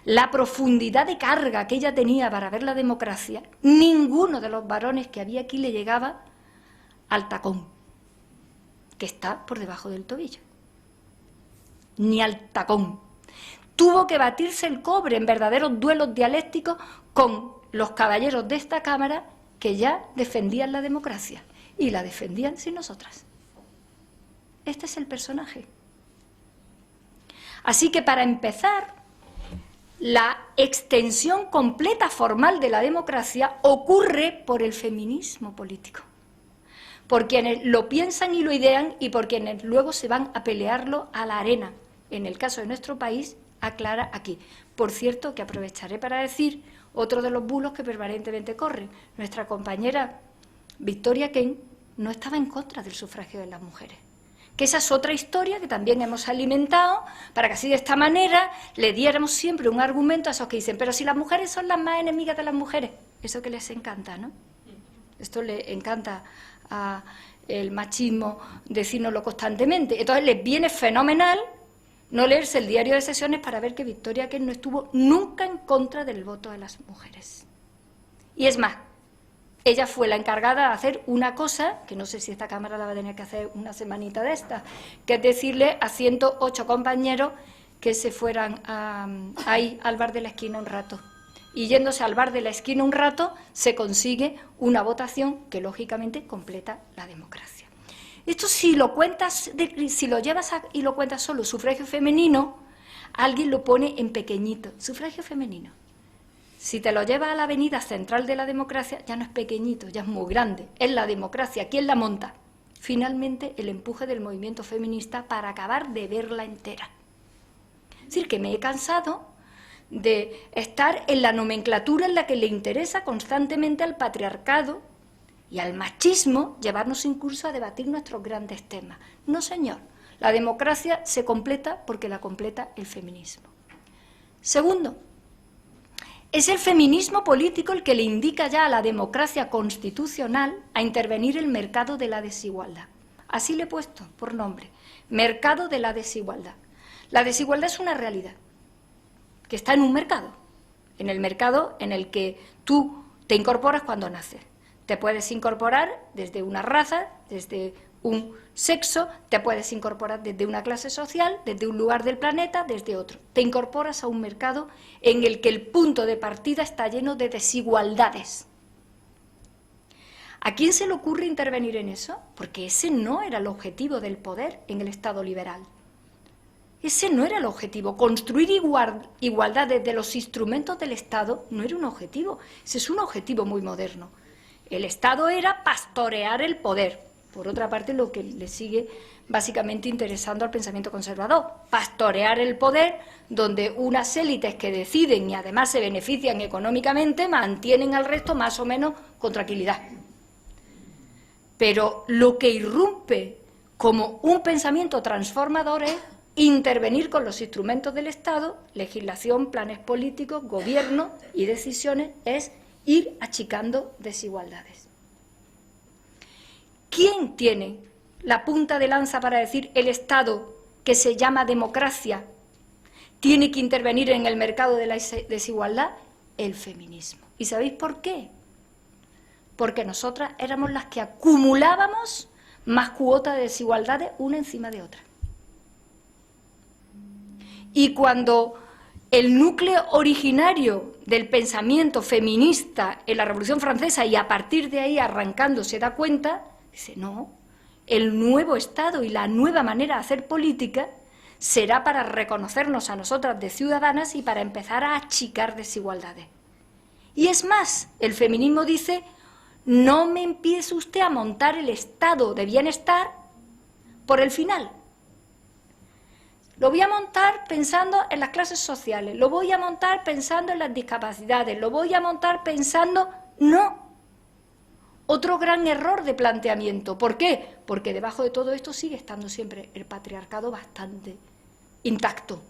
la profundidad de carga que ella tenía para ver la democracia, ninguno de los varones que había aquí le llegaba al tacón, que está por debajo del tobillo. Ni al tacón. Tuvo que batirse el cobre en verdaderos duelos dialécticos con los caballeros de esta Cámara que ya defendían la democracia. Y la defendían sin nosotras. Este es el personaje. Así que, para empezar, la extensión completa formal de la democracia ocurre por el feminismo político. Por quienes lo piensan y lo idean y por quienes luego se van a pelearlo a la arena. En el caso de nuestro país, a Clara aquí. Por cierto, que aprovecharé para decir otro de los bulos que permanentemente corren. Nuestra compañera Victoria Kent no estaba en contra del sufragio de las mujeres. Que esa es otra historia que también hemos alimentado para que así de esta manera le diéramos siempre un argumento a esos que dicen, pero si las mujeres son las más enemigas de las mujeres. Eso que les encanta, ¿no? Esto le encanta al machismo decírnoslo constantemente. Entonces les viene fenomenal no leerse el diario de sesiones para ver que Victoria Kent no estuvo nunca en contra del voto de las mujeres. Y es más, ella fue la encargada de hacer una cosa, que no sé si esta Cámara la va a tener que hacer una semanita de esta, que es decirle a 108 compañeros que se fueran ahí al bar de la esquina un rato. Y yéndose al bar de la esquina un rato, se consigue una votación que lógicamente completa la democracia. Esto si lo cuentas, si lo llevas y lo cuentas solo, sufragio femenino, alguien lo pone en pequeñito, sufragio femenino. Si te lo llevas a la avenida central de la democracia, ya no es pequeñito, ya es muy grande. Es la democracia. ¿Quién la monta? finalmente el empuje del movimiento feminista para acabar de verla entera. Es decir, que me he cansado de estar en la nomenclatura en la que le interesa constantemente al patriarcado y al machismo llevarnos incluso a debatir nuestros grandes temas. No, señor, la democracia se completa porque la completa el feminismo. Segundo, es el feminismo político el que le indica ya a la democracia constitucional a intervenir el mercado de la desigualdad. Así le he puesto por nombre, mercado de la desigualdad. La desigualdad es una realidad que está en un mercado, en el mercado en el que tú te incorporas cuando naces. Te puedes incorporar desde una raza, desde un sexo, te puedes incorporar desde una clase social, desde un lugar del planeta, desde otro. Te incorporas a un mercado en el que el punto de partida está lleno de desigualdades. ¿A quién se le ocurre intervenir en eso? Porque ese no era el objetivo del poder en el Estado liberal. Ese no era el objetivo. Construir igualdad desde los instrumentos del Estado no era un objetivo. Ese es un objetivo muy moderno. El Estado era pastorear el poder. Por otra parte, lo que le sigue básicamente interesando al pensamiento conservador, pastorear el poder, donde unas élites que deciden y además se benefician económicamente mantienen al resto más o menos con tranquilidad. Pero lo que irrumpe como un pensamiento transformador es intervenir con los instrumentos del Estado, legislación, planes políticos, gobierno y decisiones, es ir achicando desigualdades. ¿Quién tiene la punta de lanza para decir el Estado, que se llama democracia, tiene que intervenir en el mercado de la desigualdad? El feminismo. ¿Y sabéis por qué? Porque nosotras éramos las que acumulábamos más cuotas de desigualdades una encima de otra. Y cuando el núcleo originario del pensamiento feminista en la Revolución Francesa y a partir de ahí arrancando se da cuenta, dice, no, el nuevo Estado y la nueva manera de hacer política será para reconocernos a nosotras de ciudadanas y para empezar a achicar desigualdades. Y es más, el feminismo dice, no me empiece usted a montar el estado de bienestar por el final. Lo voy a montar pensando en las clases sociales, lo voy a montar pensando en las discapacidades, lo voy a montar pensando... No. Otro gran error de planteamiento. ¿Por qué? Porque debajo de todo esto sigue estando siempre el patriarcado bastante intacto.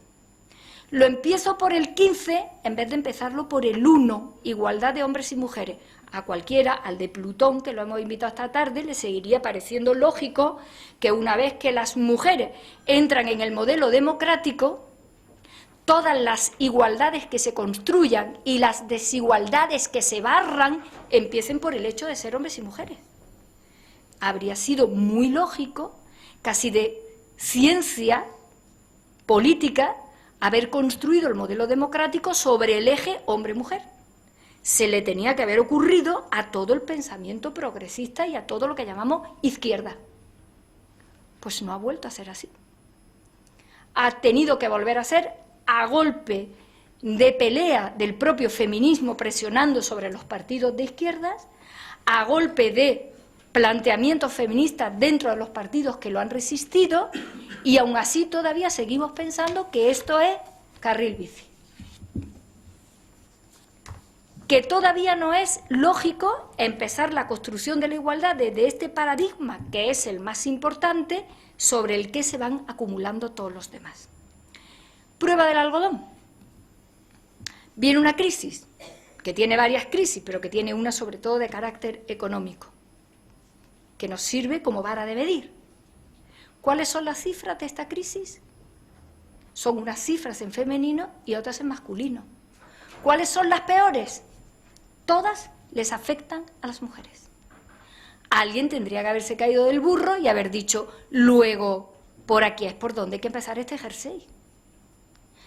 Lo empiezo por el 15 en vez de empezarlo por el 1, igualdad de hombres y mujeres. A cualquiera, al de Plutón, que lo hemos invitado esta tarde, le seguiría pareciendo lógico que una vez que las mujeres entran en el modelo democrático, todas las igualdades que se construyan y las desigualdades que se barran empiecen por el hecho de ser hombres y mujeres. Habría sido muy lógico, casi de ciencia política, haber construido el modelo democrático sobre el eje hombre-mujer. Se le tenía que haber ocurrido a todo el pensamiento progresista y a todo lo que llamamos izquierda. Pues no ha vuelto a ser así. Ha tenido que volver a ser a golpe de pelea del propio feminismo presionando sobre los partidos de izquierdas, a golpe de planteamientos feministas dentro de los partidos que lo han resistido, y aún así todavía seguimos pensando que esto es carril bici. Que todavía no es lógico empezar la construcción de la igualdad desde este paradigma, que es el más importante, sobre el que se van acumulando todos los demás. Prueba del algodón. Viene una crisis, que tiene varias crisis, pero que tiene una sobre todo de carácter económico, que nos sirve como vara de medir. ¿Cuáles son las cifras de esta crisis? Son unas cifras en femenino y otras en masculino. ¿Cuáles son las peores? Todas les afectan a las mujeres. Alguien tendría que haberse caído del burro y haber dicho, luego, por aquí es por donde hay que empezar este jersey.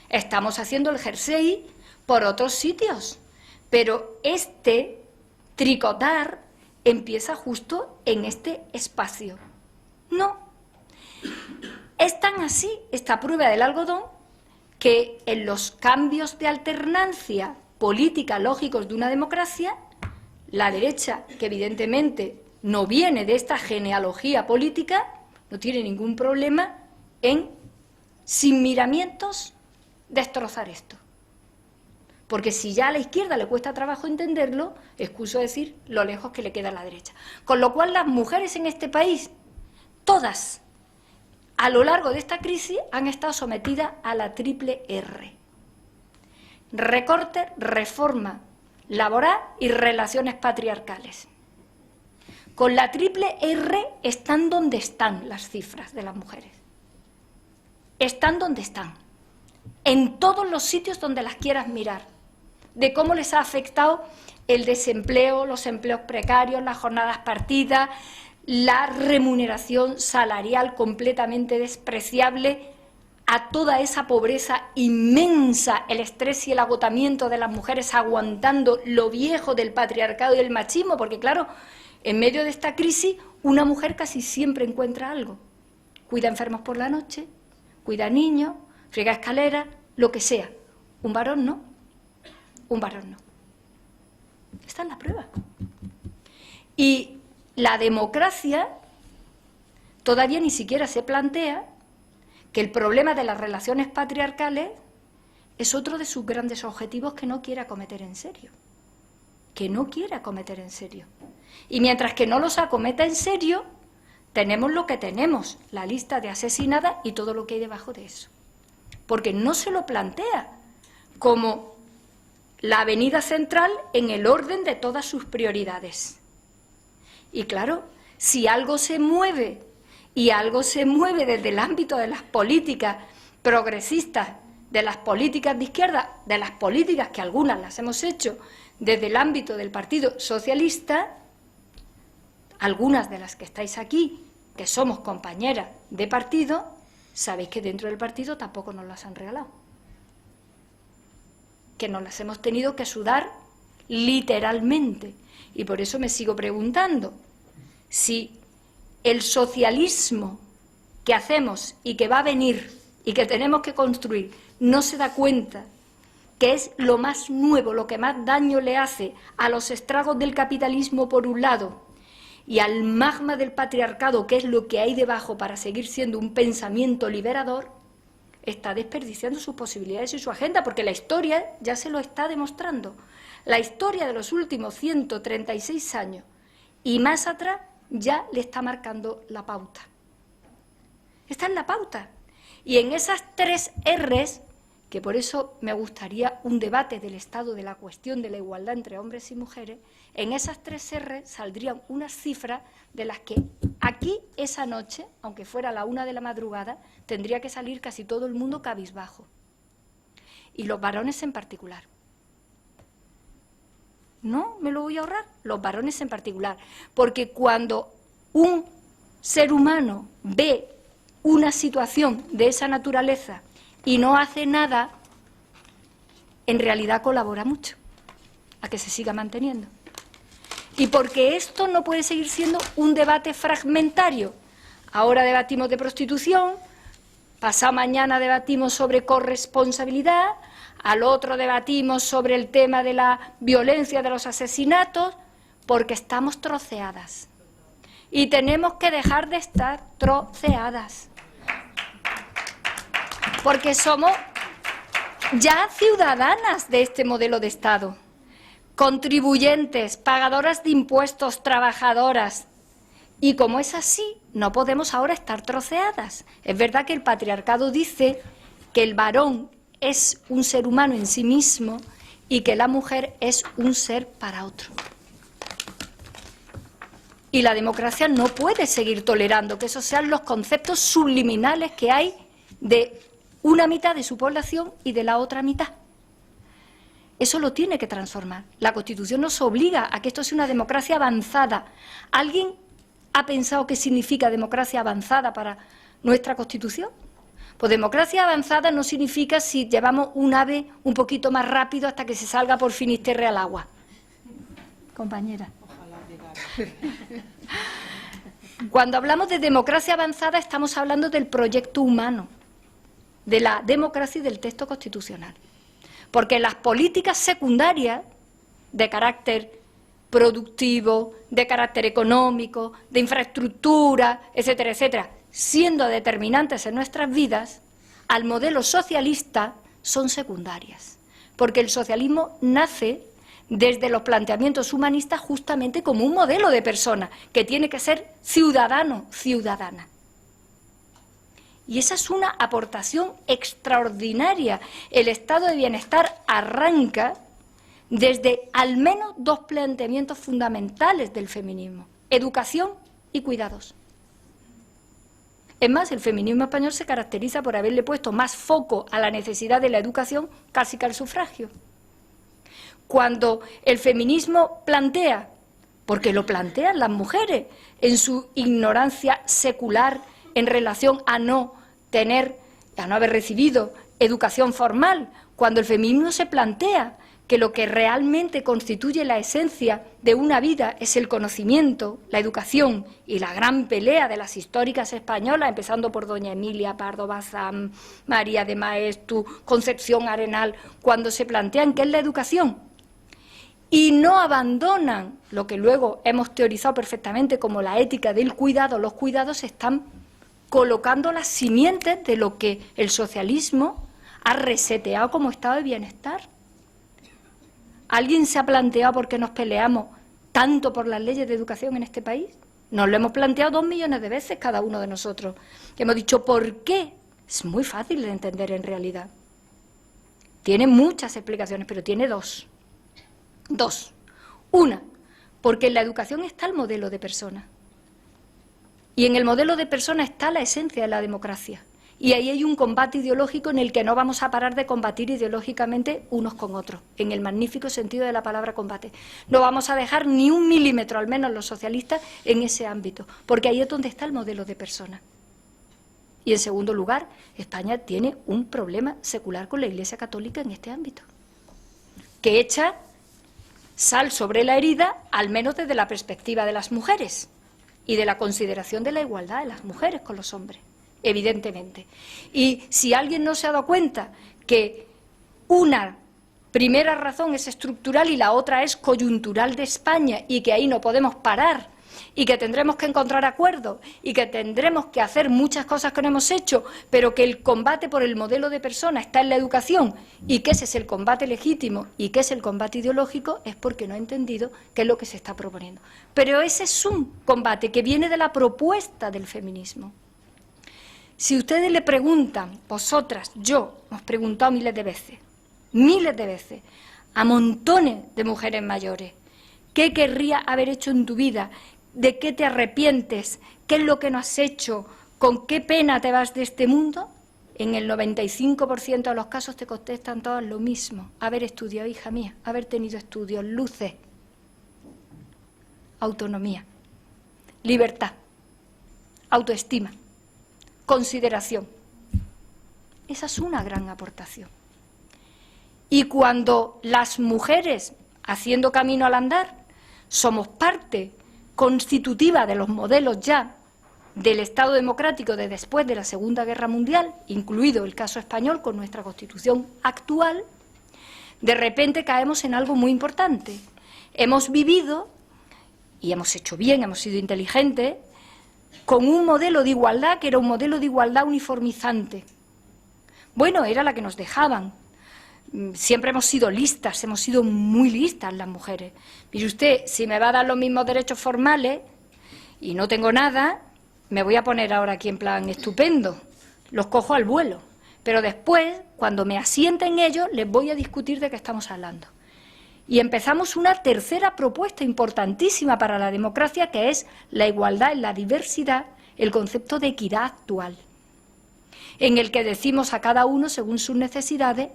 Estamos haciendo el jersey por otros sitios, pero este tricotar empieza justo en este espacio. No. Es tan así esta prueba del algodón que en los cambios de alternancia política lógicos de una democracia, la derecha, que evidentemente no viene de esta genealogía política, no tiene ningún problema en, sin miramientos, destrozar esto. Porque si ya a la izquierda le cuesta trabajo entenderlo, excuso decir lo lejos que le queda a la derecha. Con lo cual las mujeres en este país, todas, a lo largo de esta crisis, han estado sometidas a la triple R. Recorte, reforma laboral y relaciones patriarcales. Con la triple R están donde están las cifras de las mujeres. Están donde están. En todos los sitios donde las quieras mirar. De cómo les ha afectado el desempleo, los empleos precarios, las jornadas partidas, la remuneración salarial completamente despreciable, a toda esa pobreza inmensa, el estrés y el agotamiento de las mujeres aguantando lo viejo del patriarcado y del machismo, porque claro, en medio de esta crisis una mujer casi siempre encuentra algo. Cuida enfermos por la noche, cuida niños, friega escaleras, lo que sea. Un varón no. Un varón no. Esta es la prueba. Y la democracia todavía ni siquiera se plantea que el problema de las relaciones patriarcales es otro de sus grandes objetivos que no quiere acometer en serio. Que no quiere acometer en serio. Y mientras que no los acometa en serio, tenemos lo que tenemos, la lista de asesinadas y todo lo que hay debajo de eso. Porque no se lo plantea como la avenida central en el orden de todas sus prioridades. Y claro, si algo se mueve, y algo se mueve desde el ámbito de las políticas progresistas, de las políticas de izquierda, de las políticas que algunas las hemos hecho desde el ámbito del Partido Socialista, algunas de las que estáis aquí, que somos compañeras de partido, sabéis que dentro del partido tampoco nos las han regalado. Que nos las hemos tenido que sudar literalmente. Y por eso me sigo preguntando si el socialismo que hacemos y que va a venir y que tenemos que construir no se da cuenta que es lo más nuevo, lo que más daño le hace a los estragos del capitalismo por un lado y al magma del patriarcado, que es lo que hay debajo para seguir siendo un pensamiento liberador, está desperdiciando sus posibilidades y su agenda, porque la historia ya se lo está demostrando. La historia de los últimos 136 años y más atrás ya le está marcando la pauta. Esta es la pauta. Y en esas 3 R's, que por eso me gustaría un debate del estado de la cuestión de la igualdad entre hombres y mujeres, en esas 3 R's saldrían unas cifras de las que aquí esa noche, aunque fuera la 1 de la madrugada, tendría que salir casi todo el mundo cabizbajo. Y los varones en particular. No me lo voy a ahorrar, los varones en particular. Porque cuando un ser humano ve una situación de esa naturaleza y no hace nada, en realidad colabora mucho a que se siga manteniendo. Y porque esto no puede seguir siendo un debate fragmentario. Ahora debatimos de prostitución, pasado mañana debatimos sobre corresponsabilidad, al otro debatimos sobre el tema de la violencia, de los asesinatos, porque estamos troceadas. Y tenemos que dejar de estar troceadas. Porque somos ya ciudadanas de este modelo de Estado, contribuyentes, pagadoras de impuestos, trabajadoras. Y como es así, no podemos ahora estar troceadas. Es verdad que el patriarcado dice que el varón es un ser humano en sí mismo y que la mujer es un ser para otro. Y la democracia no puede seguir tolerando que esos sean los conceptos subliminales que hay de una mitad de su población y de la otra mitad. Eso lo tiene que transformar. La Constitución nos obliga a que esto sea una democracia avanzada. ¿Alguien ha pensado qué significa democracia avanzada para nuestra Constitución? Pues democracia avanzada no significa si llevamos un ave un poquito más rápido hasta que se salga por Finisterre al agua. Compañera. Cuando hablamos de democracia avanzada estamos hablando del proyecto humano, de la democracia y del texto constitucional. Porque las políticas secundarias de carácter productivo, de carácter económico, de infraestructura, etcétera, etcétera, siendo determinantes en nuestras vidas, al modelo socialista son secundarias, porque el socialismo nace desde los planteamientos humanistas justamente como un modelo de persona que tiene que ser ciudadano, ciudadana. Y esa es una aportación extraordinaria. El estado de bienestar arranca desde al menos dos planteamientos fundamentales del feminismo: educación y cuidados. Es más, el feminismo español se caracteriza por haberle puesto más foco a la necesidad de la educación casi que al sufragio. Cuando el feminismo plantea, porque lo plantean las mujeres en su ignorancia secular en relación a no haber recibido educación formal, cuando el feminismo se plantea que lo que realmente constituye la esencia de una vida es el conocimiento, la educación y la gran pelea de las históricas españolas, empezando por doña Emilia Pardo Bazán, María de Maeztu, Concepción Arenal, cuando se plantean qué es la educación y no abandonan lo que luego hemos teorizado perfectamente como la ética del cuidado, los cuidados están colocando las simientes de lo que el socialismo ha reseteado como estado de bienestar. ¿Alguien se ha planteado por qué nos peleamos tanto por las leyes de educación en este país? Nos lo hemos planteado 2 millones de veces cada uno de nosotros. Hemos dicho, ¿por qué? Es muy fácil de entender en realidad. Tiene muchas explicaciones, pero tiene dos. Una, porque en la educación está el modelo de persona. Y en el modelo de persona está la esencia de la democracia. Y ahí hay un combate ideológico en el que no vamos a parar de combatir ideológicamente unos con otros, en el magnífico sentido de la palabra combate. No vamos a dejar ni un milímetro, al menos los socialistas, en ese ámbito, porque ahí es donde está el modelo de persona. Y en segundo lugar, España tiene un problema secular con la Iglesia Católica en este ámbito, que echa sal sobre la herida, al menos desde la perspectiva de las mujeres y de la consideración de la igualdad de las mujeres con los hombres. Evidentemente. Y si alguien no se ha dado cuenta que una primera razón es estructural y la otra es coyuntural de España y que ahí no podemos parar y que tendremos que encontrar acuerdos y que tendremos que hacer muchas cosas que no hemos hecho, pero que el combate por el modelo de persona está en la educación y que ese es el combate legítimo y que es el combate ideológico, es porque no ha entendido qué es lo que se está proponiendo. Pero ese es un combate que viene de la propuesta del feminismo. Si ustedes le preguntan, vosotras, yo, hemos preguntado miles de veces, a montones de mujeres mayores, ¿qué querrías haber hecho en tu vida? ¿De qué te arrepientes? ¿Qué es lo que no has hecho? ¿Con qué pena te vas de este mundo? En el 95% de los casos te contestan todas lo mismo. Haber estudiado, hija mía, haber tenido estudios, luces, autonomía, libertad, autoestima, consideración. Esa es una gran aportación. Y cuando las mujeres, haciendo camino al andar, somos parte constitutiva de los modelos ya del Estado democrático de después de la Segunda Guerra Mundial, incluido el caso español con nuestra Constitución actual, de repente caemos en algo muy importante. Hemos vivido, y hemos hecho bien, hemos sido inteligentes, con un modelo de igualdad que era un modelo de igualdad uniformizante. Bueno, era la que nos dejaban. Siempre hemos sido listas, hemos sido muy listas las mujeres. Mire usted, si me va a dar los mismos derechos formales y no tengo nada, me voy a poner ahora aquí en plan estupendo, los cojo al vuelo. Pero después, cuando me asiente en ellos, les voy a discutir de qué estamos hablando. Y empezamos una tercera propuesta importantísima para la democracia, que es la igualdad en la diversidad, el concepto de equidad actual, en el que decimos a cada uno, según sus necesidades,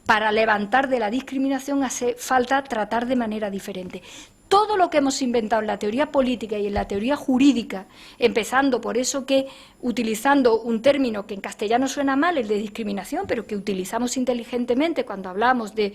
para levantar de la discriminación hace falta tratar de manera diferente. Todo lo que hemos inventado en la teoría política y en la teoría jurídica, empezando por eso que, utilizando un término que en castellano suena mal, el de discriminación, pero que utilizamos inteligentemente cuando hablamos de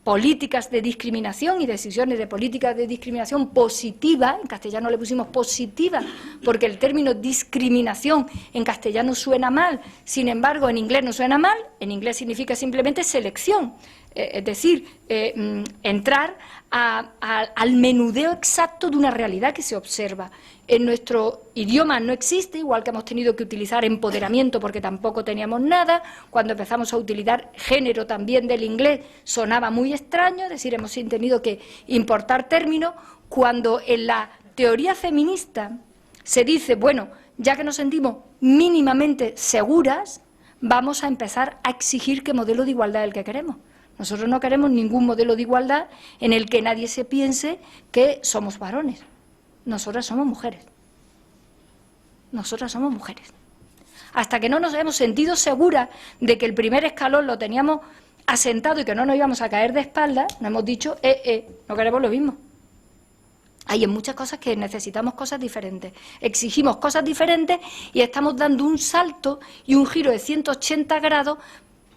políticas de discriminación y decisiones de políticas de discriminación positiva, en castellano le pusimos positiva, porque el término discriminación en castellano suena mal, sin embargo en inglés no suena mal, en inglés significa simplemente selección. es decir, entrar al menudeo exacto de una realidad que se observa. En nuestro idioma no existe, igual que hemos tenido que utilizar empoderamiento porque tampoco teníamos nada. Cuando empezamos a utilizar género también del inglés sonaba muy extraño, es decir, hemos tenido que importar términos. Cuando en la teoría feminista se dice, bueno, ya que nos sentimos mínimamente seguras, vamos a empezar a exigir qué modelo de igualdad es el que queremos. Nosotros no queremos ningún modelo de igualdad en el que nadie se piense que somos varones. Nosotras somos mujeres. Nosotras somos mujeres. Hasta que no nos hemos sentido seguras de que el primer escalón lo teníamos asentado y que no nos íbamos a caer de espaldas, nos hemos dicho, no queremos lo mismo. Hay en muchas cosas que necesitamos cosas diferentes. Exigimos cosas diferentes y estamos dando un salto y un giro de 180 grados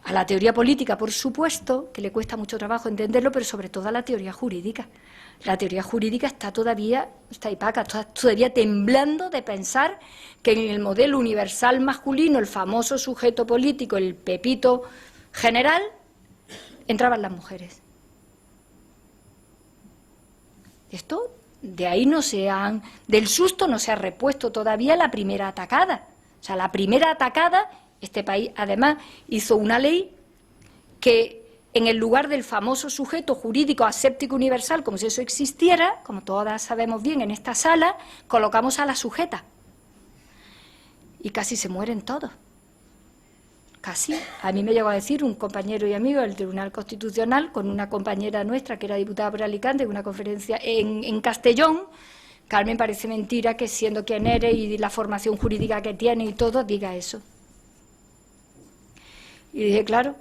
a la teoría política, por supuesto, que le cuesta mucho trabajo entenderlo, pero sobre todo a la teoría jurídica. La teoría jurídica está todavía temblando de pensar que en el modelo universal masculino, el famoso sujeto político, el pepito general, entraban las mujeres. Esto, de ahí del susto no se ha repuesto todavía la primera atacada. O sea, la primera atacada, este país además hizo una ley que en el lugar del famoso sujeto jurídico aséptico universal, como si eso existiera, como todas sabemos bien en esta sala, colocamos a la sujeta. Y casi se mueren todos. Casi. A mí me llegó a decir un compañero y amigo del Tribunal Constitucional, con una compañera nuestra que era diputada por Alicante, en una conferencia en Castellón, Carmen, parece mentira que siendo quien eres y la formación jurídica que tiene y todo, diga eso. Y dije, claro,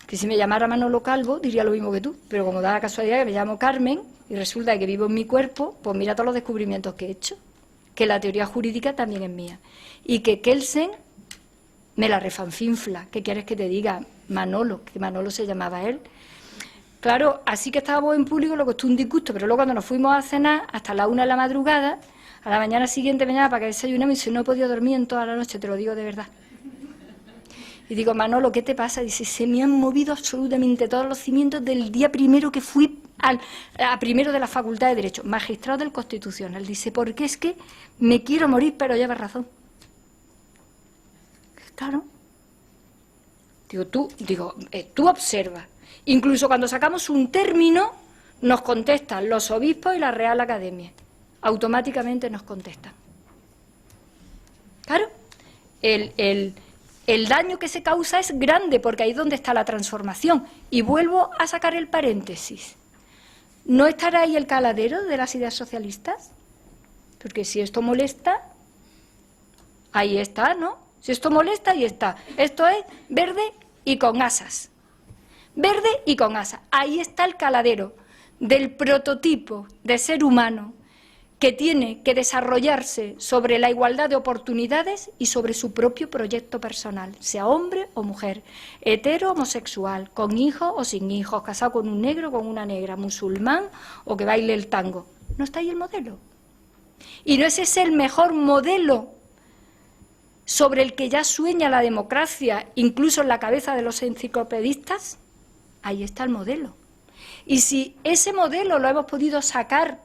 que si me llamara Manolo Calvo diría lo mismo que tú, pero como da la casualidad que me llamo Carmen y resulta que vivo en mi cuerpo, pues mira todos los descubrimientos que he hecho, que la teoría jurídica también es mía, y que Kelsen me la refanfinfla. ¿Qué quieres que te diga? Manolo, que Manolo se llamaba él. Claro, así que estábamos en público, lo costó un disgusto, pero luego cuando nos fuimos a cenar, hasta la 1 de la madrugada, a la mañana siguiente me llama para que desayunemos y dice, no he podido dormir en toda la noche, te lo digo de verdad. Y digo, Manolo, ¿qué te pasa? Dice, se me han movido absolutamente todos los cimientos del día primero que fui a primero de la Facultad de Derecho, magistrado del Constitucional. Dice, porque es que me quiero morir, pero llevas razón. Claro. Tú observa. Incluso cuando sacamos un término, nos contestan los obispos y la Real Academia. Automáticamente nos contestan. Claro. El daño que se causa es grande, porque ahí es donde está la transformación. Y vuelvo a sacar el paréntesis. ¿No estará ahí el caladero de las ideas socialistas? Porque si esto molesta, ahí está, ¿no? Si esto molesta, ahí está. Esto es verde y con asas. Verde y con asas. Ahí está el caladero del prototipo de ser humano que tiene que desarrollarse sobre la igualdad de oportunidades y sobre su propio proyecto personal, sea hombre o mujer, hetero o homosexual, con hijos o sin hijos, casado con un negro o con una negra, musulmán o que baile el tango. ¿No está ahí el modelo? ¿Y no es ese el mejor modelo sobre el que ya sueña la democracia, incluso en la cabeza de los enciclopedistas? Ahí está el modelo. Y si ese modelo lo hemos podido sacar,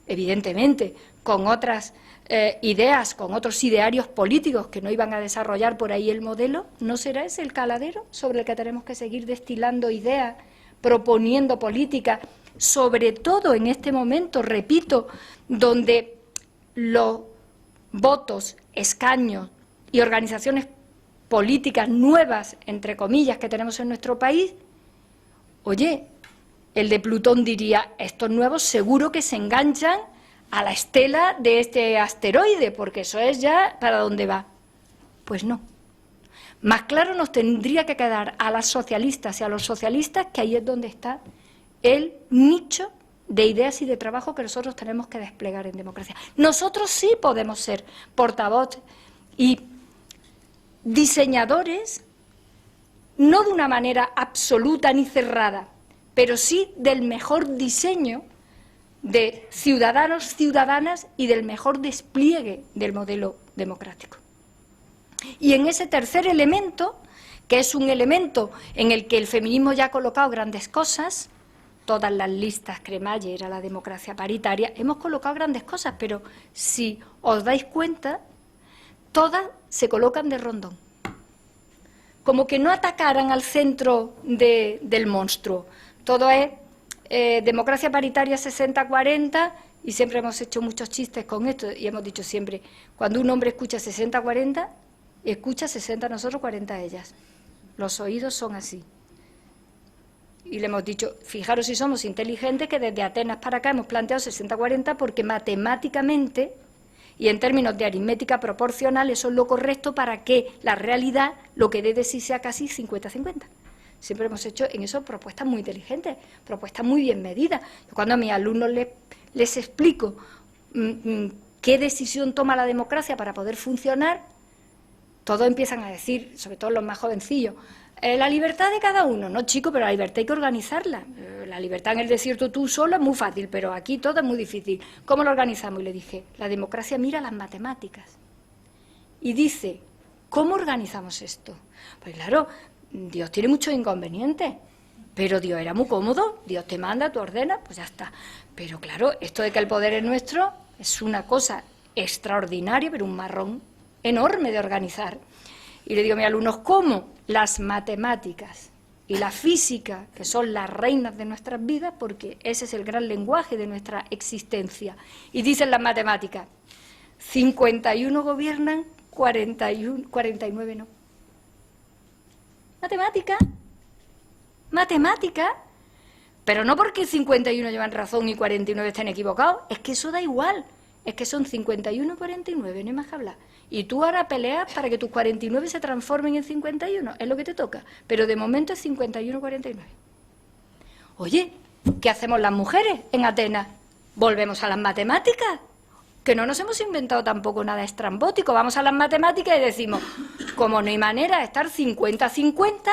evidentemente, con otras ideas, con otros idearios políticos que no iban a desarrollar por ahí el modelo, ¿no será ese el caladero sobre el que tenemos que seguir destilando ideas, proponiendo políticas, sobre todo en este momento, repito, donde los votos, escaños y organizaciones políticas nuevas, entre comillas, que tenemos en nuestro país, oye, el de Plutón diría, estos nuevos seguro que se enganchan a la estela de este asteroide, porque eso es ya para dónde va. Pues no. Más claro nos tendría que quedar a las socialistas y a los socialistas que ahí es donde está el nicho de ideas y de trabajo que nosotros tenemos que desplegar en democracia. Nosotros sí podemos ser portavoz y diseñadores, no de una manera absoluta ni cerrada, pero sí del mejor diseño de ciudadanos, ciudadanas y del mejor despliegue del modelo democrático. Y en ese tercer elemento, que es un elemento en el que el feminismo ya ha colocado grandes cosas. Todas las listas cremallera, la democracia paritaria, hemos colocado grandes cosas, pero si os dais cuenta, todas se colocan de rondón. Como que no atacaran al centro del monstruo. Todo es democracia paritaria 60-40, y siempre hemos hecho muchos chistes con esto, y hemos dicho siempre, cuando un hombre escucha 60-40, escucha 60 nosotros, 40 ellas. Los oídos son así. Y le hemos dicho, fijaros si somos inteligentes, que desde Atenas para acá hemos planteado 60-40 porque matemáticamente y en términos de aritmética proporcional eso es lo correcto para que la realidad lo que dé de sí sea casi 50-50. Siempre hemos hecho en eso propuestas muy inteligentes, propuestas muy bien medidas. Cuando a mis alumnos les explico qué decisión toma la democracia para poder funcionar, todos empiezan a decir, sobre todo los más jovencillos, la libertad de cada uno. No, chico, pero la libertad hay que organizarla. La libertad en el desierto tú solo es muy fácil, pero aquí todo es muy difícil. ¿Cómo lo organizamos? Y le dije, la democracia mira las matemáticas y dice, ¿cómo organizamos esto? Pues claro, Dios tiene muchos inconvenientes, pero Dios era muy cómodo, Dios te manda, tú ordenas, pues ya está. Pero claro, esto de que el poder es nuestro es una cosa extraordinaria, pero un marrón enorme de organizar. Y le digo a mis alumnos, ¿cómo? Las matemáticas y la física, que son las reinas de nuestras vidas, porque ese es el gran lenguaje de nuestra existencia. Y dicen las matemáticas, 51 gobiernan, 49 no. Matemática, pero no porque 51 llevan razón y 49 estén equivocados, es que eso da igual, es que son 51 y 49, no hay más que hablar. Y tú ahora peleas para que tus 49 se transformen en 51, es lo que te toca, pero de momento es 51-49. Oye, ¿qué hacemos las mujeres en Atenas? ¿Volvemos a las matemáticas? Que no nos hemos inventado tampoco nada estrambótico, vamos a las matemáticas y decimos, como no hay manera de estar 50-50,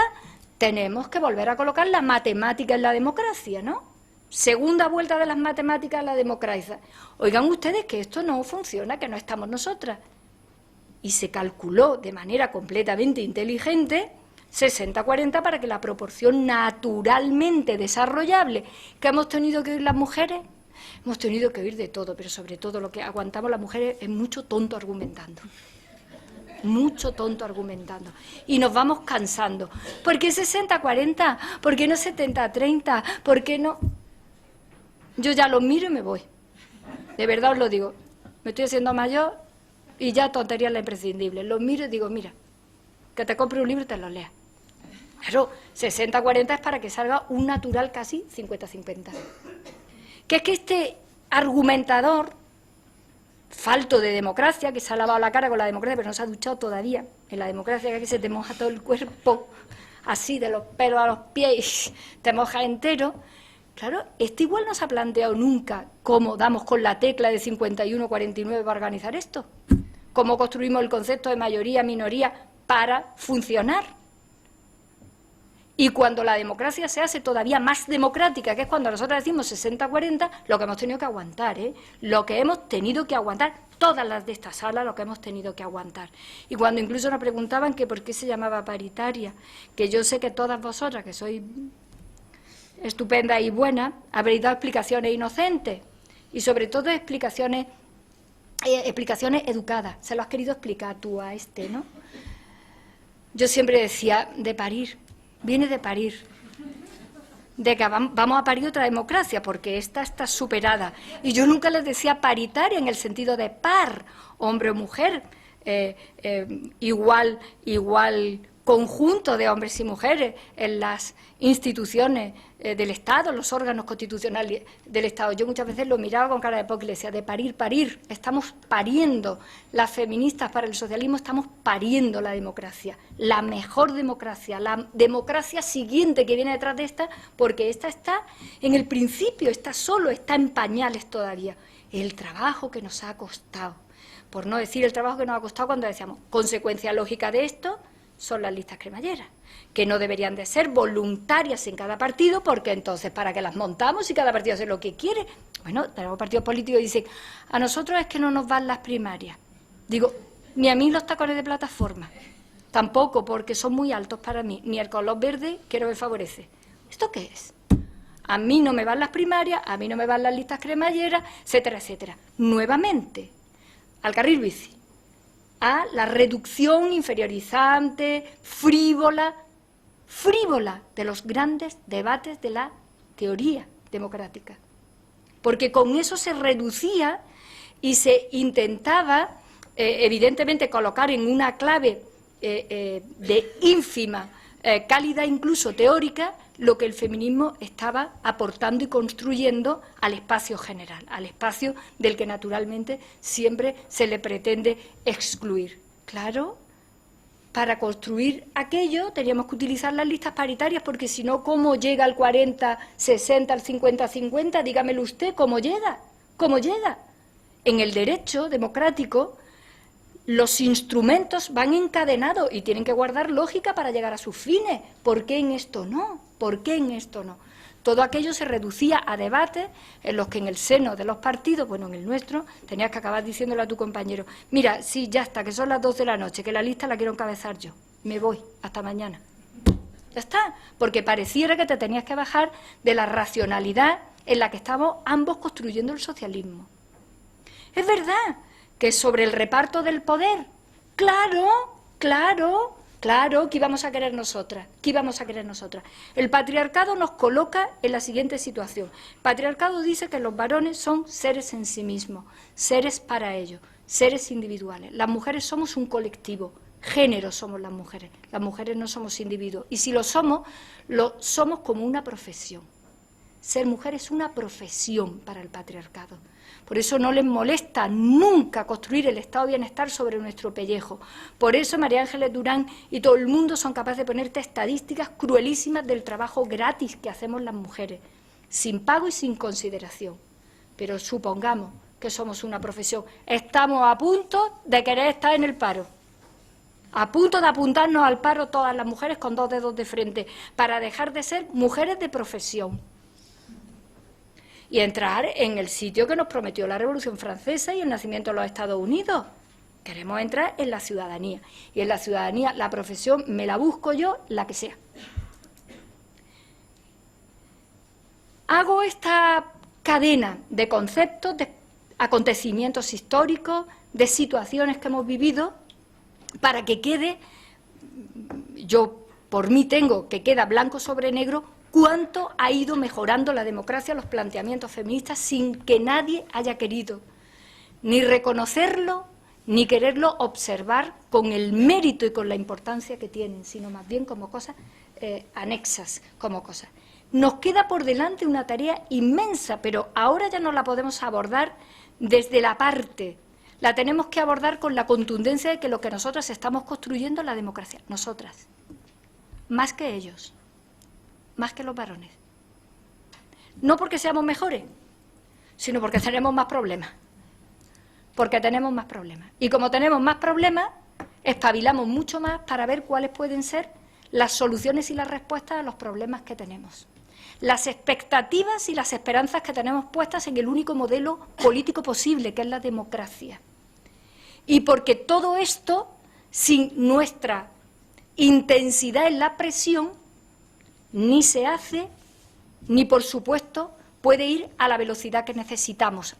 tenemos que volver a colocar la matemática en la democracia, ¿no? Segunda vuelta de las matemáticas a la democracia. Oigan ustedes que esto no funciona, que no estamos nosotras. Y se calculó de manera completamente inteligente 60-40 para que la proporción naturalmente desarrollable que hemos tenido que oír las mujeres, hemos tenido que oír de todo, pero sobre todo lo que aguantamos las mujeres es mucho tonto argumentando. Mucho tonto argumentando. Y nos vamos cansando. ¿Por qué 60-40? ¿Por qué no 70-30? ¿Por qué no? Yo ya lo miro y me voy. De verdad os lo digo. Me estoy haciendo mayor y ya tontería es la imprescindible. Lo miro y digo, mira, que te compre un libro y te lo leas. Claro, 60-40 es para que salga un natural casi 50-50. Que es que este argumentador falto de democracia, que se ha lavado la cara con la democracia, pero no se ha duchado todavía. En la democracia que se te moja todo el cuerpo, así de los pelos a los pies, te moja entero. Claro, este igual no se ha planteado nunca cómo damos con la tecla de 51-49 para organizar esto. Cómo construimos el concepto de mayoría-minoría para funcionar. Y cuando la democracia se hace todavía más democrática, que es cuando nosotros decimos 60-40, lo que hemos tenido que aguantar, lo que hemos tenido que aguantar, todas las de esta sala, lo que hemos tenido que aguantar. Y cuando incluso nos preguntaban que por qué se llamaba paritaria, que yo sé que todas vosotras, que sois estupendas y buenas, habréis dado explicaciones inocentes, y sobre todo explicaciones educadas. Se lo has querido explicar tú a ¿no? Yo siempre decía, de parir. Viene de parir, de que vamos a parir otra democracia, porque esta está superada. Y yo nunca les decía paritaria en el sentido de par, hombre o mujer, igual conjunto de hombres y mujeres en las instituciones del Estado, los órganos constitucionales del Estado. Yo muchas veces lo miraba con cara de poco y le decía, de parir, estamos pariendo. Las feministas para el socialismo estamos pariendo la democracia, la mejor democracia, la democracia siguiente que viene detrás de esta, porque esta está en el principio, está en pañales todavía. El trabajo que nos ha costado, por no decir el trabajo que nos ha costado cuando decíamos, consecuencia lógica de esto, son las listas cremalleras, que no deberían de ser voluntarias en cada partido, porque entonces, ¿para qué las montamos si cada partido hace lo que quiere? Bueno, tenemos partidos políticos y dicen, a nosotros es que no nos van las primarias. Digo, ni a mí los tacones de plataforma. tampoco, porque son muy altos para mí, ni el color verde que no me favorece. ¿Esto qué es? A mí no me van las primarias, a mí no me van las listas cremalleras, etcétera, etcétera. Nuevamente, al carril bici, a la reducción inferiorizante, frívola de los grandes debates de la teoría democrática. Porque con eso se reducía y se intentaba, evidentemente, colocar en una clave de ínfima calidad incluso teórica lo que el feminismo estaba aportando y construyendo al espacio general, al espacio del que naturalmente siempre se le pretende excluir. Claro, para construir aquello teníamos que utilizar las listas paritarias, porque si no, ¿cómo llega al 40-60, al 50-50? Dígamelo usted, ¿cómo llega? ¿Cómo llega? En el derecho democrático, los instrumentos van encadenados y tienen que guardar lógica para llegar a sus fines. ¿Por qué en esto no? ¿Por qué en esto no? Todo aquello se reducía a debates en los que en el seno de los partidos, bueno, en el nuestro, tenías que acabar diciéndole a tu compañero, mira, sí, ya está, que son las 2 de la noche, que la lista la quiero encabezar yo, me voy, hasta mañana. Ya está, porque pareciera que te tenías que bajar de la racionalidad en la que estamos ambos construyendo el socialismo. Es verdad que sobre el reparto del poder, claro, ¿qué íbamos a querer nosotras? ¿Qué íbamos a querer nosotras? El patriarcado nos coloca en la siguiente situación. El patriarcado dice que los varones son seres en sí mismos, seres para ellos, seres individuales. Las mujeres somos un colectivo, género somos las mujeres no somos individuos. Y si lo somos como una profesión. Ser mujer es una profesión para el patriarcado. Por eso no les molesta nunca construir el estado de bienestar sobre nuestro pellejo. Por eso María Ángeles Durán y todo el mundo son capaces de ponerte estadísticas cruelísimas del trabajo gratis que hacemos las mujeres, sin pago y sin consideración. Pero supongamos que somos una profesión. Estamos a punto de querer estar en el paro. A punto de apuntarnos al paro todas las mujeres con 2 dedos de frente, para dejar de ser mujeres de profesión y entrar en el sitio que nos prometió la Revolución Francesa y el nacimiento de los Estados Unidos. Queremos entrar en la ciudadanía. Y en la ciudadanía la profesión me la busco yo, la que sea. Hago esta cadena de conceptos, de acontecimientos históricos, de situaciones que hemos vivido, para que quede, yo por mí tengo que queda blanco sobre negro, cuánto ha ido mejorando la democracia, los planteamientos feministas, sin que nadie haya querido ni reconocerlo, ni quererlo observar con el mérito y con la importancia que tienen, sino más bien como cosas anexas, como cosas. Nos queda por delante una tarea inmensa, pero ahora ya no la podemos abordar desde la parte, la tenemos que abordar con la contundencia de que lo que nosotras estamos construyendo es la democracia, nosotras, más que ellos, más que los varones. No porque seamos mejores, sino porque tenemos más problemas. Porque tenemos más problemas. Y como tenemos más problemas, espabilamos mucho más para ver cuáles pueden ser las soluciones y las respuestas a los problemas que tenemos. Las expectativas y las esperanzas que tenemos puestas en el único modelo político posible, que es la democracia. Y porque todo esto, sin nuestra intensidad en la presión, ni se hace, ni por supuesto puede ir a la velocidad que necesitamos,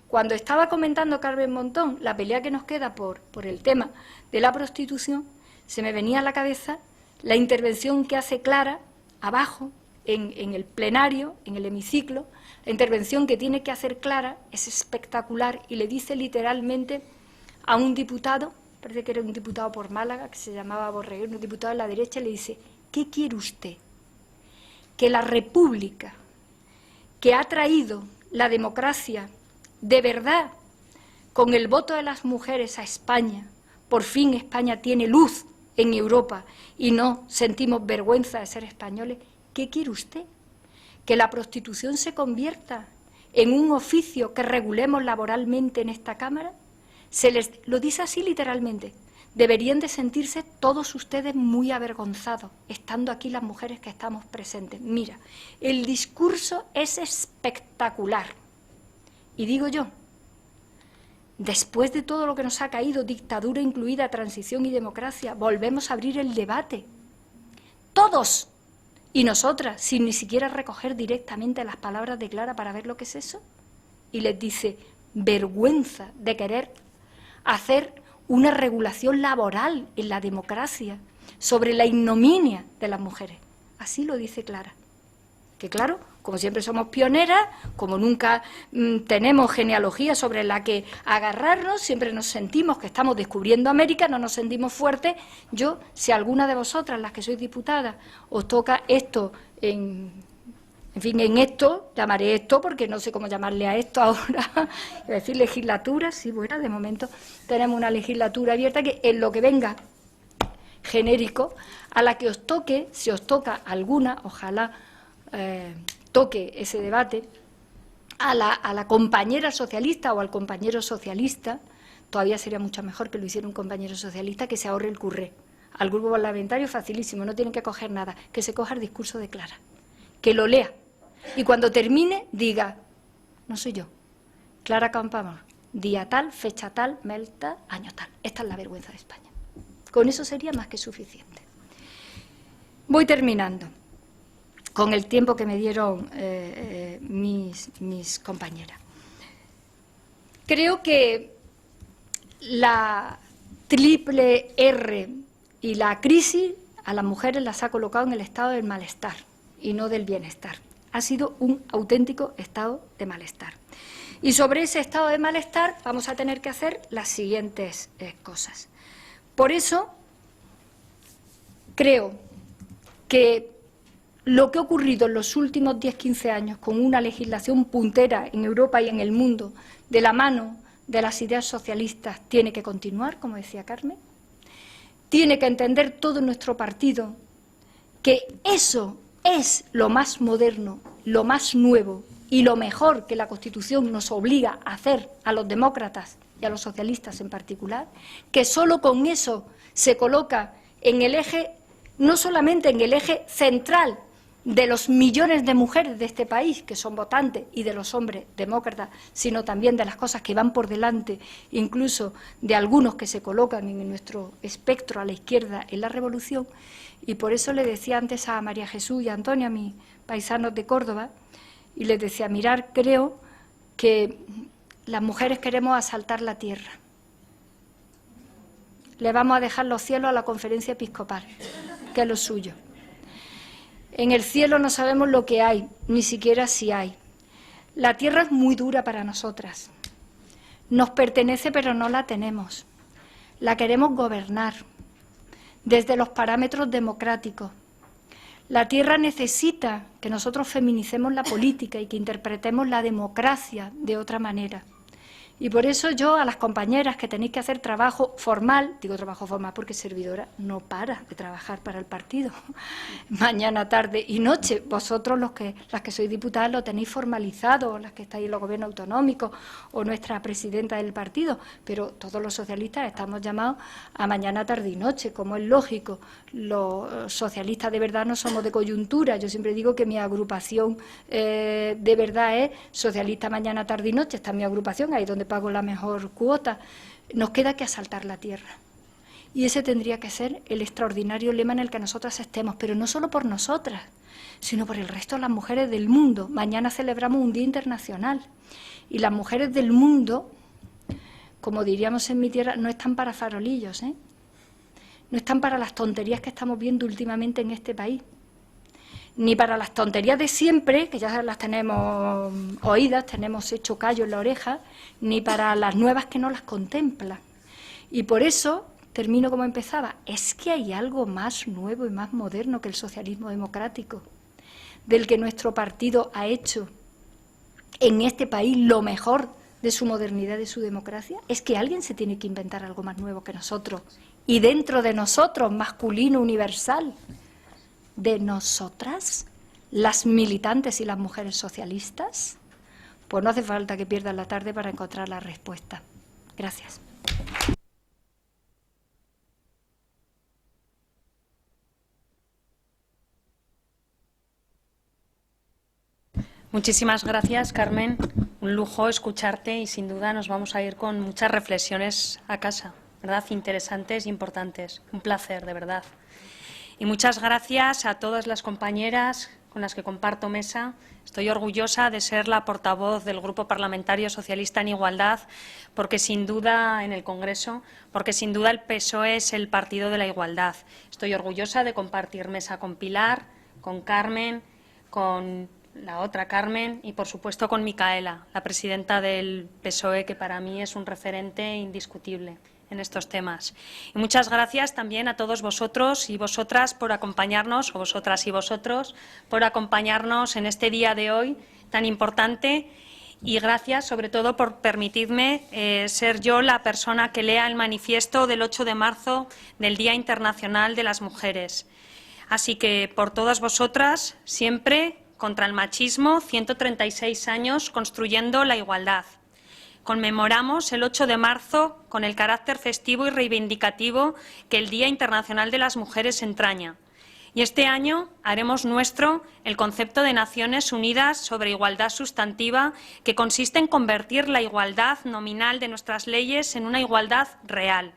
Cuando estaba comentando Carmen Montón la pelea que nos queda por el tema de la prostitución, se me venía a la cabeza la intervención que hace Clara, abajo, en el plenario, en el hemiciclo. La intervención que tiene que hacer Clara es espectacular y le dice literalmente a un diputado, parece que era un diputado por Málaga, que se llamaba Borreguero, un diputado de la derecha, le dice, ¿qué quiere usted? Que la República, que ha traído la democracia de verdad, con el voto de las mujeres a España, por fin España tiene luz en Europa y no sentimos vergüenza de ser españoles, ¿qué quiere usted? Que la prostitución se convierta en un oficio que regulemos laboralmente en esta Cámara. Se les lo dice así literalmente. Deberían de sentirse todos ustedes muy avergonzados, estando aquí las mujeres que estamos presentes. Mira, el discurso es espectacular. Y digo yo, Después de todo lo que nos ha caído, dictadura incluida, transición y democracia, volvemos a abrir el debate. Todos. Y nosotras, sin ni siquiera recoger directamente las palabras de Clara para ver lo que es eso. Y les dice, vergüenza de querer hacer una regulación laboral en la democracia sobre la ignominia de las mujeres. Así lo dice Clara. Que claro, como siempre somos pioneras, como nunca tenemos genealogía sobre la que agarrarnos, siempre nos sentimos que estamos descubriendo América, no nos sentimos fuertes. Yo, si alguna de vosotras, las que sois diputadas, os toca esto en esto, llamaré esto, porque no sé cómo llamarle a esto ahora, iba a decir legislatura, sí, bueno, de momento tenemos una legislatura abierta que en lo que venga genérico, a la que os toque, si os toca alguna, ojalá toque ese debate, a la compañera socialista o al compañero socialista, todavía sería mucho mejor que lo hiciera un compañero socialista, que se ahorre el curré. Al grupo parlamentario facilísimo, no tienen que coger nada, que se coja el discurso de Clara, que lo lea y cuando termine diga, no soy yo, Clara Campoamor, día tal, fecha tal, mes tal, año tal. Esta es la vergüenza de España. Con eso sería más que suficiente. Voy terminando con el tiempo que me dieron mis compañeras. Creo que la triple R y la crisis a las mujeres las ha colocado en el estado del malestar y no del bienestar. Ha sido un auténtico estado de malestar. Y sobre ese estado de malestar vamos a tener que hacer las siguientes cosas. Por eso creo que lo que ha ocurrido en los últimos 10-15 años con una legislación puntera en Europa y en el mundo de la mano de las ideas socialistas tiene que continuar, como decía Carmen. Tiene que entender todo nuestro partido que eso es lo más moderno, lo más nuevo y lo mejor que la Constitución nos obliga a hacer a los demócratas y a los socialistas en particular, que solo con eso se coloca en el eje, no solamente en el eje central de los millones de mujeres de este país que son votantes y de los hombres demócratas, sino también de las cosas que van por delante, incluso de algunos que se colocan en nuestro espectro a la izquierda en la revolución. Y por eso le decía antes a María Jesús y a Antonio, a mis paisanos de Córdoba, y les decía, mirar, creo que las mujeres queremos asaltar la tierra. Le vamos a dejar los cielos a la conferencia episcopal, que es lo suyo. En el cielo no sabemos lo que hay, ni siquiera si hay. La tierra es muy dura para nosotras. Nos pertenece, pero no la tenemos. La queremos gobernar desde los parámetros democráticos. La tierra necesita que nosotros feminicemos la política y que interpretemos la democracia de otra manera. Y por eso yo a las compañeras que tenéis que hacer trabajo formal, digo trabajo formal porque servidora no para de trabajar para el partido, mañana, tarde y noche. Vosotros las que sois diputadas lo tenéis formalizado, las que estáis en los gobiernos autonómicos o nuestra presidenta del partido, pero todos los socialistas estamos llamados a mañana, tarde y noche, como es lógico. Los socialistas de verdad no somos de coyuntura. Yo siempre digo que mi agrupación de verdad es socialista mañana, tarde y noche. Está en mi agrupación, ahí donde pago la mejor cuota. Nos queda que asaltar la tierra. Y ese tendría que ser el extraordinario lema en el que nosotras estemos, pero no solo por nosotras, sino por el resto de las mujeres del mundo. Mañana celebramos un Día Internacional y las mujeres del mundo, como diríamos en mi tierra, no están para farolillos, ¿eh? No están para las tonterías que estamos viendo últimamente en este país, ni para las tonterías de siempre, que ya las tenemos oídas, tenemos hecho callo en la oreja, ni para las nuevas que no las contemplan. Y por eso, termino como empezaba, es que hay algo más nuevo y más moderno que el socialismo democrático, del que nuestro partido ha hecho en este país lo mejor de su modernidad, de su democracia. Es que alguien se tiene que inventar algo más nuevo que nosotros, y dentro de nosotros, masculino, universal. De nosotras, las militantes y las mujeres socialistas, pues no hace falta que pierdan la tarde para encontrar la respuesta. Gracias. Muchísimas gracias, Carmen. Un lujo escucharte y sin duda nos vamos a ir con muchas reflexiones a casa, ¿verdad? Interesantes e importantes. Un placer, de verdad. Y muchas gracias a todas las compañeras con las que comparto mesa. Estoy orgullosa de ser la portavoz del Grupo Parlamentario Socialista en Igualdad, porque sin duda en el Congreso, porque sin duda el PSOE es el partido de la igualdad. Estoy orgullosa de compartir mesa con Pilar, con Carmen, con la otra Carmen y, por supuesto, con Micaela, la presidenta del PSOE, que para mí es un referente indiscutible en estos temas. Y muchas gracias también a todos vosotros y vosotras por acompañarnos, o vosotras y vosotros, por acompañarnos en este día de hoy tan importante. Y gracias, sobre todo, por permitirme ser yo la persona que lea el manifiesto del 8 de marzo del Día Internacional de las Mujeres. Así que, por todas vosotras, siempre contra el machismo, 136 años construyendo la igualdad. Conmemoramos el 8 de marzo con el carácter festivo y reivindicativo que el Día Internacional de las Mujeres entraña. Y este año haremos nuestro el concepto de Naciones Unidas sobre igualdad sustantiva, que consiste en convertir la igualdad nominal de nuestras leyes en una igualdad real.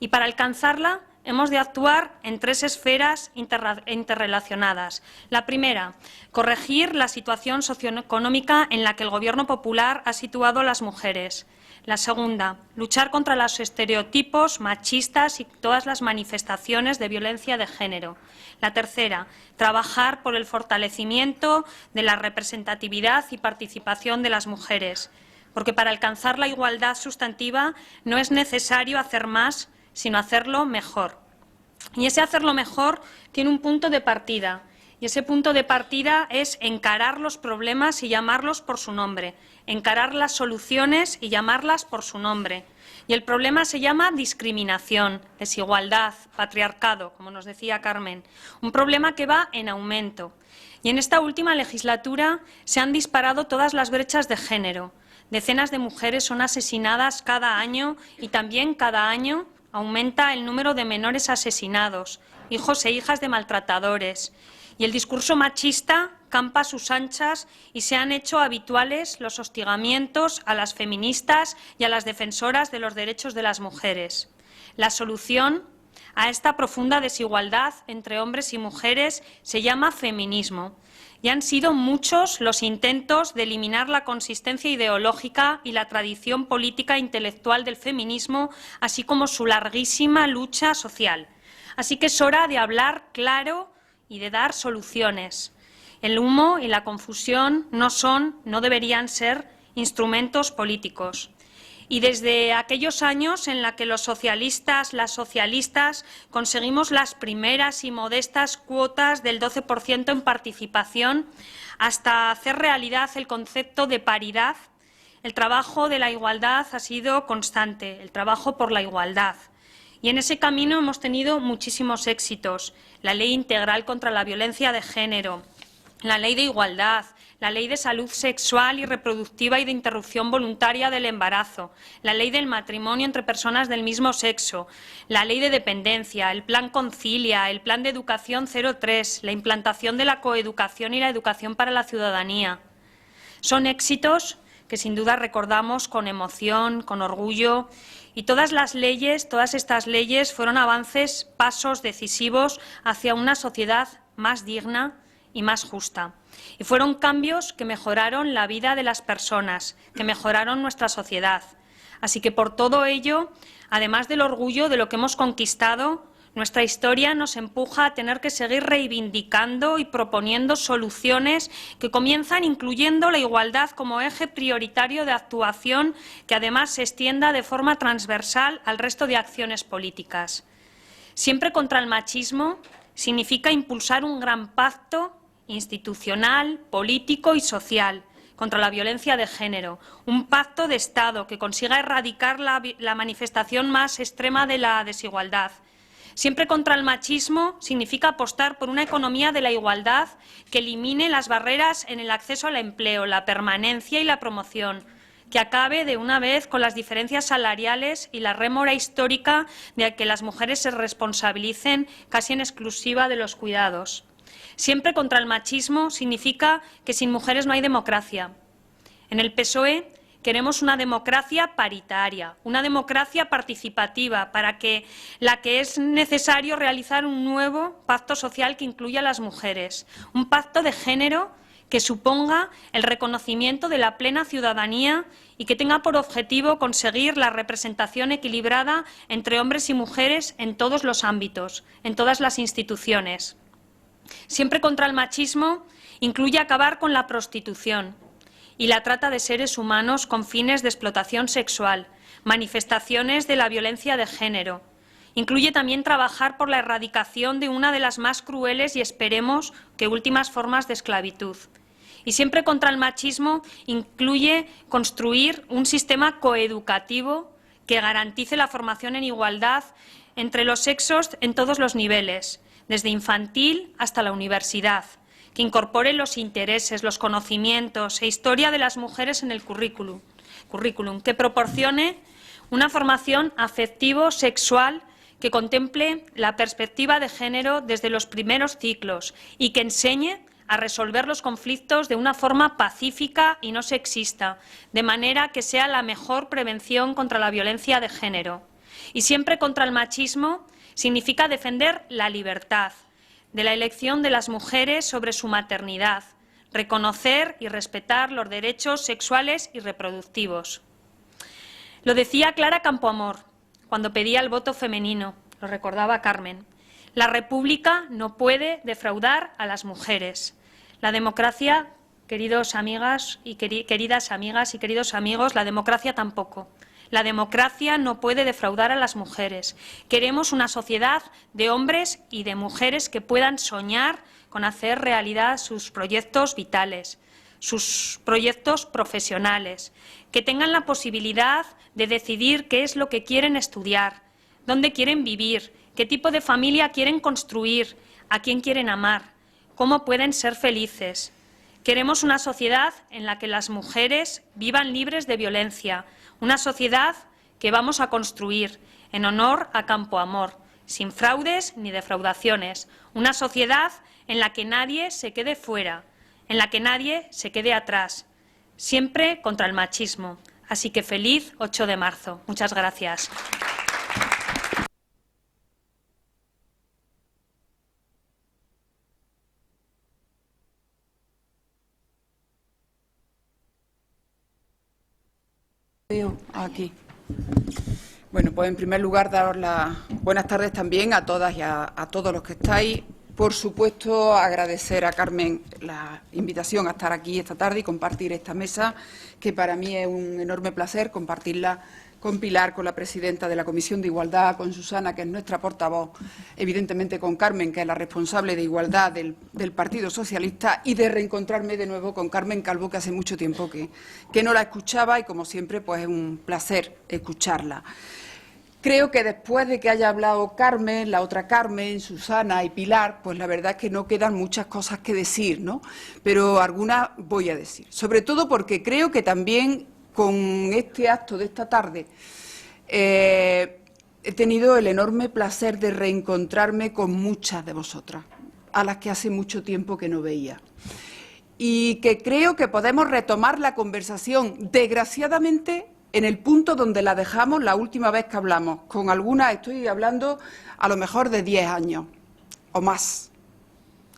Y para alcanzarla hemos de actuar en 3 esferas interrelacionadas. La primera, corregir la situación socioeconómica en la que el Gobierno popular ha situado a las mujeres. La segunda, luchar contra los estereotipos machistas y todas las manifestaciones de violencia de género. La tercera, trabajar por el fortalecimiento de la representatividad y participación de las mujeres, porque para alcanzar la igualdad sustantiva no es necesario hacer más, sino hacerlo mejor. Y ese hacerlo mejor tiene un punto de partida, y ese punto de partida es encarar los problemas y llamarlos por su nombre, encarar las soluciones y llamarlas por su nombre. Y el problema se llama discriminación, desigualdad, patriarcado, como nos decía Carmen, un problema que va en aumento. Y en esta última legislatura se han disparado todas las brechas de género. Decenas de mujeres son asesinadas cada año y también cada año aumenta el número de menores asesinados, hijos e hijas de maltratadores. Y el discurso machista campa a sus anchas y se han hecho habituales los hostigamientos a las feministas y a las defensoras de los derechos de las mujeres. La solución a esta profunda desigualdad entre hombres y mujeres se llama feminismo. Y han sido muchos los intentos de eliminar la consistencia ideológica y la tradición política e intelectual del feminismo, así como su larguísima lucha social. Así que es hora de hablar claro y de dar soluciones. El humo y la confusión no deberían ser instrumentos políticos. Y desde aquellos años en los que los socialistas, las socialistas, conseguimos las primeras y modestas cuotas del 12% en participación, hasta hacer realidad el concepto de paridad, el trabajo de la igualdad ha sido constante, el trabajo por la igualdad. Y en ese camino hemos tenido muchísimos éxitos. La Ley Integral contra la Violencia de Género, la Ley de Igualdad, la Ley de Salud Sexual y Reproductiva y de Interrupción Voluntaria del Embarazo, la Ley del Matrimonio entre personas del mismo sexo, la Ley de Dependencia, el Plan Concilia, el Plan de Educación 03, la implantación de la coeducación y la educación para la ciudadanía. Son éxitos que sin duda recordamos con emoción, con orgullo, y todas estas leyes fueron avances, pasos decisivos hacia una sociedad más digna y más justa. Y fueron cambios que mejoraron la vida de las personas, que mejoraron nuestra sociedad. Así que por todo ello, además del orgullo de lo que hemos conquistado, nuestra historia nos empuja a tener que seguir reivindicando y proponiendo soluciones que comienzan incluyendo la igualdad como eje prioritario de actuación, que además se extienda de forma transversal al resto de acciones políticas. Siempre contra el machismo significa impulsar un gran pacto institucional, político y social contra la violencia de género, un pacto de Estado que consiga erradicar la manifestación más extrema de la desigualdad. Siempre contra el machismo significa apostar por una economía de la igualdad que elimine las barreras en el acceso al empleo, la permanencia y la promoción, que acabe de una vez con las diferencias salariales y la rémora histórica de que las mujeres se responsabilicen casi en exclusiva de los cuidados. Siempre contra el machismo significa que sin mujeres no hay democracia. En el PSOE queremos una democracia paritaria, una democracia participativa, para que es necesario realizar un nuevo pacto social que incluya a las mujeres, un pacto de género que suponga el reconocimiento de la plena ciudadanía y que tenga por objetivo conseguir la representación equilibrada entre hombres y mujeres en todos los ámbitos, en todas las instituciones. Siempre contra el machismo incluye acabar con la prostitución y la trata de seres humanos con fines de explotación sexual, manifestaciones de la violencia de género. Incluye también trabajar por la erradicación de una de las más crueles y esperemos que últimas formas de esclavitud. Y siempre contra el machismo incluye construir un sistema coeducativo que garantice la formación en igualdad entre los sexos en todos los niveles, desde infantil hasta la universidad, que incorpore los intereses, los conocimientos e historia de las mujeres en el currículum, que proporcione una formación afectivo-sexual que contemple la perspectiva de género desde los primeros ciclos y que enseñe a resolver los conflictos de una forma pacífica y no sexista, de manera que sea la mejor prevención contra la violencia de género. Y siempre contra el machismo significa defender la libertad de la elección de las mujeres sobre su maternidad, reconocer y respetar los derechos sexuales y reproductivos. Lo decía Clara Campoamor cuando pedía el voto femenino, lo recordaba Carmen. La República no puede defraudar a las mujeres. La democracia, queridas amigas y queridos amigos, la democracia tampoco. La democracia no puede defraudar a las mujeres. Queremos una sociedad de hombres y de mujeres que puedan soñar con hacer realidad sus proyectos vitales, sus proyectos profesionales, que tengan la posibilidad de decidir qué es lo que quieren estudiar, dónde quieren vivir, qué tipo de familia quieren construir, a quién quieren amar, cómo pueden ser felices. Queremos una sociedad en la que las mujeres vivan libres de violencia, una sociedad que vamos a construir en honor a Campoamor, sin fraudes ni defraudaciones, una sociedad en la que nadie se quede fuera, en la que nadie se quede atrás, siempre contra el machismo. Así que feliz 8 de marzo. Muchas gracias. Aquí. Bueno, pues en primer lugar daros las buenas tardes también a todas y a todos los que estáis. Por supuesto, agradecer a Carmen la invitación a estar aquí esta tarde y compartir esta mesa, que para mí es un enorme placer compartirla con Pilar, con la presidenta de la Comisión de Igualdad, con Susana, que es nuestra portavoz, evidentemente con Carmen, que es la responsable de Igualdad del Partido Socialista, y de reencontrarme de nuevo con Carmen Calvo, que hace mucho tiempo que no la escuchaba y, como siempre, pues es un placer escucharla. Creo que después de que haya hablado Carmen, la otra Carmen, Susana y Pilar, pues la verdad es que no quedan muchas cosas que decir, ¿no? Pero algunas voy a decir, sobre todo porque creo que también con este acto de esta tarde he tenido el enorme placer de reencontrarme con muchas de vosotras, a las que hace mucho tiempo que no veía. Y que creo que podemos retomar la conversación, desgraciadamente, en el punto donde la dejamos la última vez que hablamos. Con algunas estoy hablando a lo mejor de 10 años o más,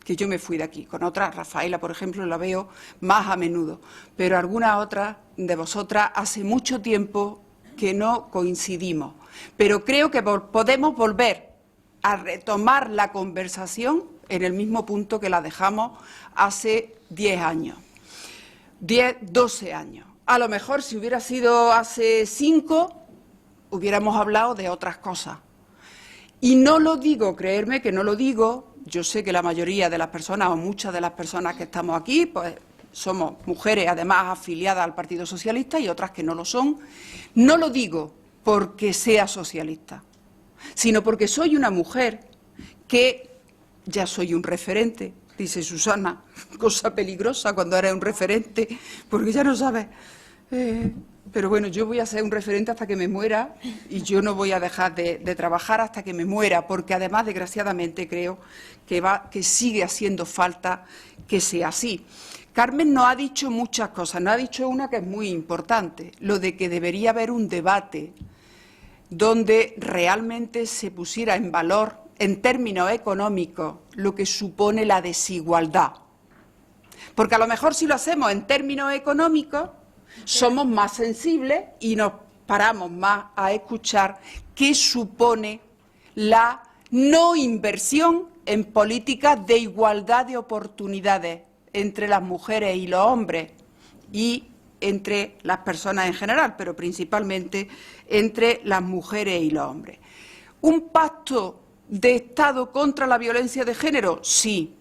que yo me fui de aquí. Con otras, Rafaela, por ejemplo, la veo más a menudo. Pero algunas otras de vosotras hace mucho tiempo que no coincidimos. Pero creo que podemos volver a retomar la conversación en el mismo punto que la dejamos hace 10 años, 10, 12 años. A lo mejor si hubiera sido hace 5, hubiéramos hablado de otras cosas. Y no lo digo, creerme que no lo digo, yo sé que la mayoría de las personas o muchas de las personas que estamos aquí, pues somos mujeres además afiliadas al Partido Socialista y otras que no lo son. No lo digo porque sea socialista, sino porque soy una mujer que ya soy un referente, dice Susana, cosa peligrosa cuando eres un referente, porque ya no sabes pero bueno, yo voy a ser un referente hasta que me muera y yo no voy a dejar de trabajar hasta que me muera, porque además, desgraciadamente, creo que sigue haciendo falta que sea así. Carmen nos ha dicho muchas cosas, nos ha dicho una que es muy importante, lo de que debería haber un debate donde realmente se pusiera en valor, en términos económicos, lo que supone la desigualdad. Porque a lo mejor si lo hacemos en términos económicos, somos más sensibles y nos paramos más a escuchar qué supone la no inversión en políticas de igualdad de oportunidades entre las mujeres y los hombres y entre las personas en general, pero principalmente entre las mujeres y los hombres. ¿Un pacto de Estado contra la violencia de género? Sí.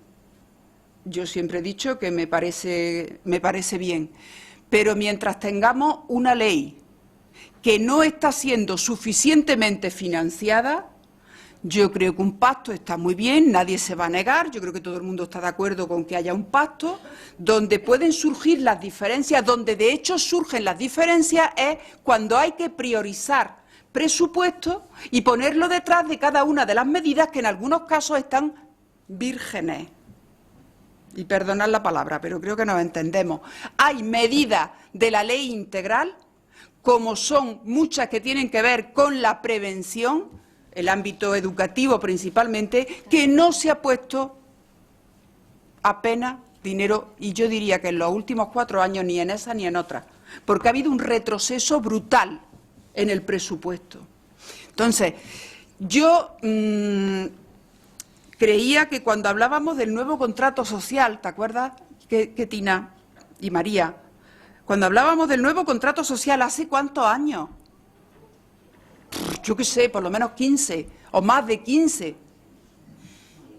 Yo siempre he dicho que me parece bien, pero mientras tengamos una ley que no está siendo suficientemente financiada, yo creo que un pacto está muy bien, nadie se va a negar, yo creo que todo el mundo está de acuerdo con que haya un pacto, donde pueden surgir las diferencias, donde de hecho surgen las diferencias es cuando hay que priorizar presupuesto y ponerlo detrás de cada una de las medidas que en algunos casos están vírgenes. Y perdonad la palabra, pero creo que nos entendemos. Hay medidas de la ley integral, como son muchas que tienen que ver con la prevención, el ámbito educativo principalmente, que no se ha puesto apenas dinero, y yo diría que en los últimos 4 años ni en esa ni en otra, porque ha habido un retroceso brutal en el presupuesto. Entonces, yo creía que cuando hablábamos del nuevo contrato social, ¿te acuerdas que Tina y María? Cuando hablábamos del nuevo contrato social, ¿hace cuántos años? Yo qué sé, por lo menos 15 o más de 15.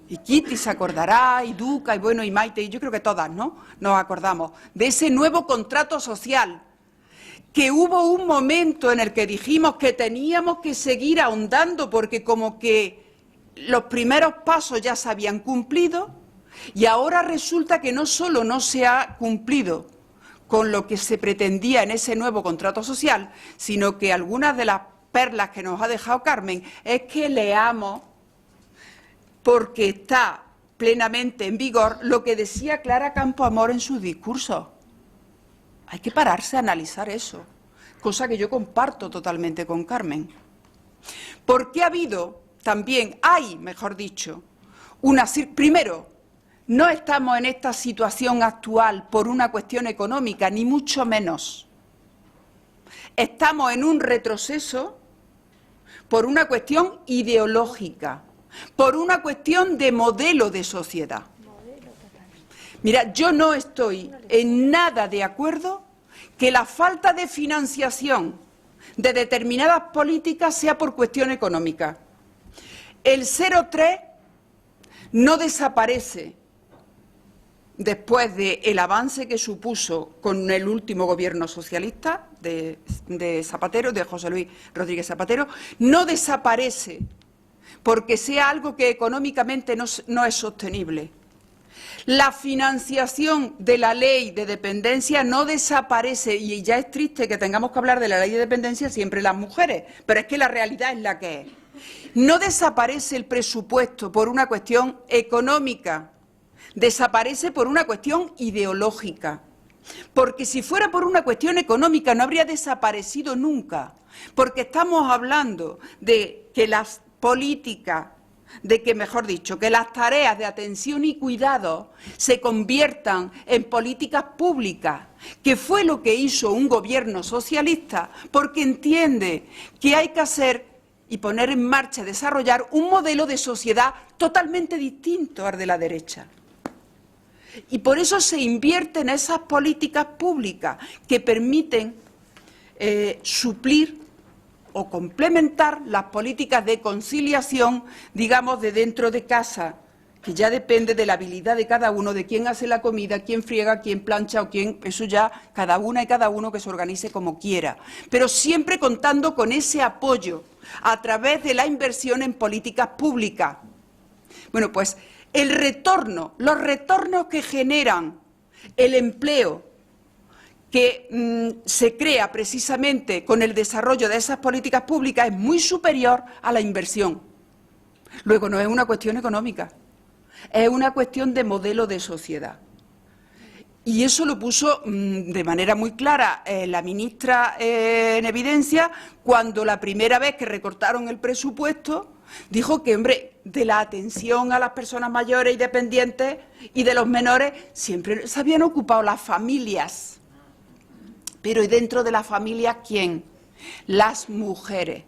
Y Kitty se acordará, y Duca, y bueno, y Maite, y yo creo que todas, ¿no? Nos acordamos de ese nuevo contrato social, que hubo un momento en el que dijimos que teníamos que seguir ahondando porque como que los primeros pasos ya se habían cumplido y ahora resulta que no solo no se ha cumplido con lo que se pretendía en ese nuevo contrato social, sino que algunas de las perlas que nos ha dejado Carmen es que leamos, porque está plenamente en vigor, lo que decía Clara Campoamor en sus discursos. Hay que pararse a analizar eso, cosa que yo comparto totalmente con Carmen. Porque ha habido también, mejor dicho, primero, no estamos en esta situación actual por una cuestión económica, ni mucho menos. Estamos en un retroceso por una cuestión ideológica, por una cuestión de modelo de sociedad. Mira, yo no estoy en nada de acuerdo que la falta de financiación de determinadas políticas sea por cuestión económica. El 0,3 no desaparece después del avance que supuso con el último gobierno socialista de Zapatero, de José Luis Rodríguez Zapatero, no desaparece porque sea algo que económicamente no es sostenible. La financiación de la ley de dependencia no desaparece, y ya es triste que tengamos que hablar de la ley de dependencia siempre las mujeres, pero es que la realidad es la que es. No desaparece el presupuesto por una cuestión económica, desaparece por una cuestión ideológica. Porque si fuera por una cuestión económica no habría desaparecido nunca, porque estamos hablando de que las políticas, mejor dicho, que las tareas de atención y cuidado se conviertan en políticas públicas, que fue lo que hizo un gobierno socialista, porque entiende que hay que hacer y poner en marcha, desarrollar un modelo de sociedad totalmente distinto al de la derecha. Y por eso se invierte en esas políticas públicas que permiten suplir o complementar las políticas de conciliación, digamos, de dentro de casa, que ya depende de la habilidad de cada uno, de quién hace la comida, quién friega, quién plancha o quién, eso ya cada una y cada uno que se organice como quiera, pero siempre contando con ese apoyo a través de la inversión en políticas públicas. Bueno, pues los retornos que generan el empleo, que se crea precisamente con el desarrollo de esas políticas públicas es muy superior a la inversión. Luego, no es una cuestión económica, es una cuestión de modelo de sociedad. Y eso lo puso de manera muy clara la ministra en evidencia cuando la primera vez que recortaron el presupuesto dijo que, hombre, de la atención a las personas mayores y dependientes y de los menores siempre se habían ocupado las familias. Pero ¿y dentro de las familias quién? Las mujeres.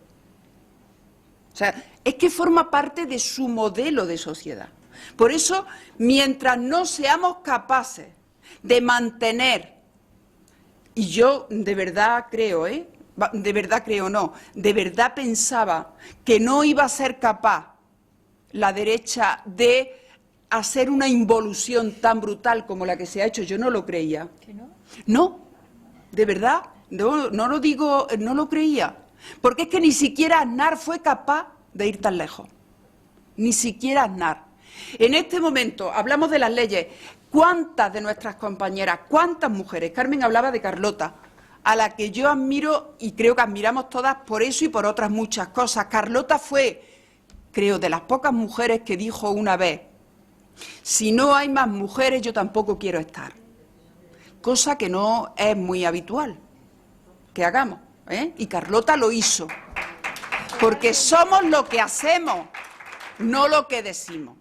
O sea, es que forma parte de su modelo de sociedad. Por eso, mientras no seamos capaces de mantener, y yo de verdad creo, de verdad creo no, de verdad pensaba que no iba a ser capaz la derecha de hacer una involución tan brutal como la que se ha hecho, yo no lo creía. ¿Que no? No, de verdad, no lo digo, no lo creía, porque es que ni siquiera Aznar fue capaz de ir tan lejos, ni siquiera Aznar. En este momento hablamos de las leyes. ¿Cuántas de nuestras compañeras, cuántas mujeres? Carmen hablaba de Carlota, a la que yo admiro y creo que admiramos todas por eso y por otras muchas cosas. Carlota fue, creo, de las pocas mujeres que dijo una vez: si no hay más mujeres, yo tampoco quiero estar. Cosa que no es muy habitual que hagamos, y Carlota lo hizo. Porque somos lo que hacemos, no lo que decimos.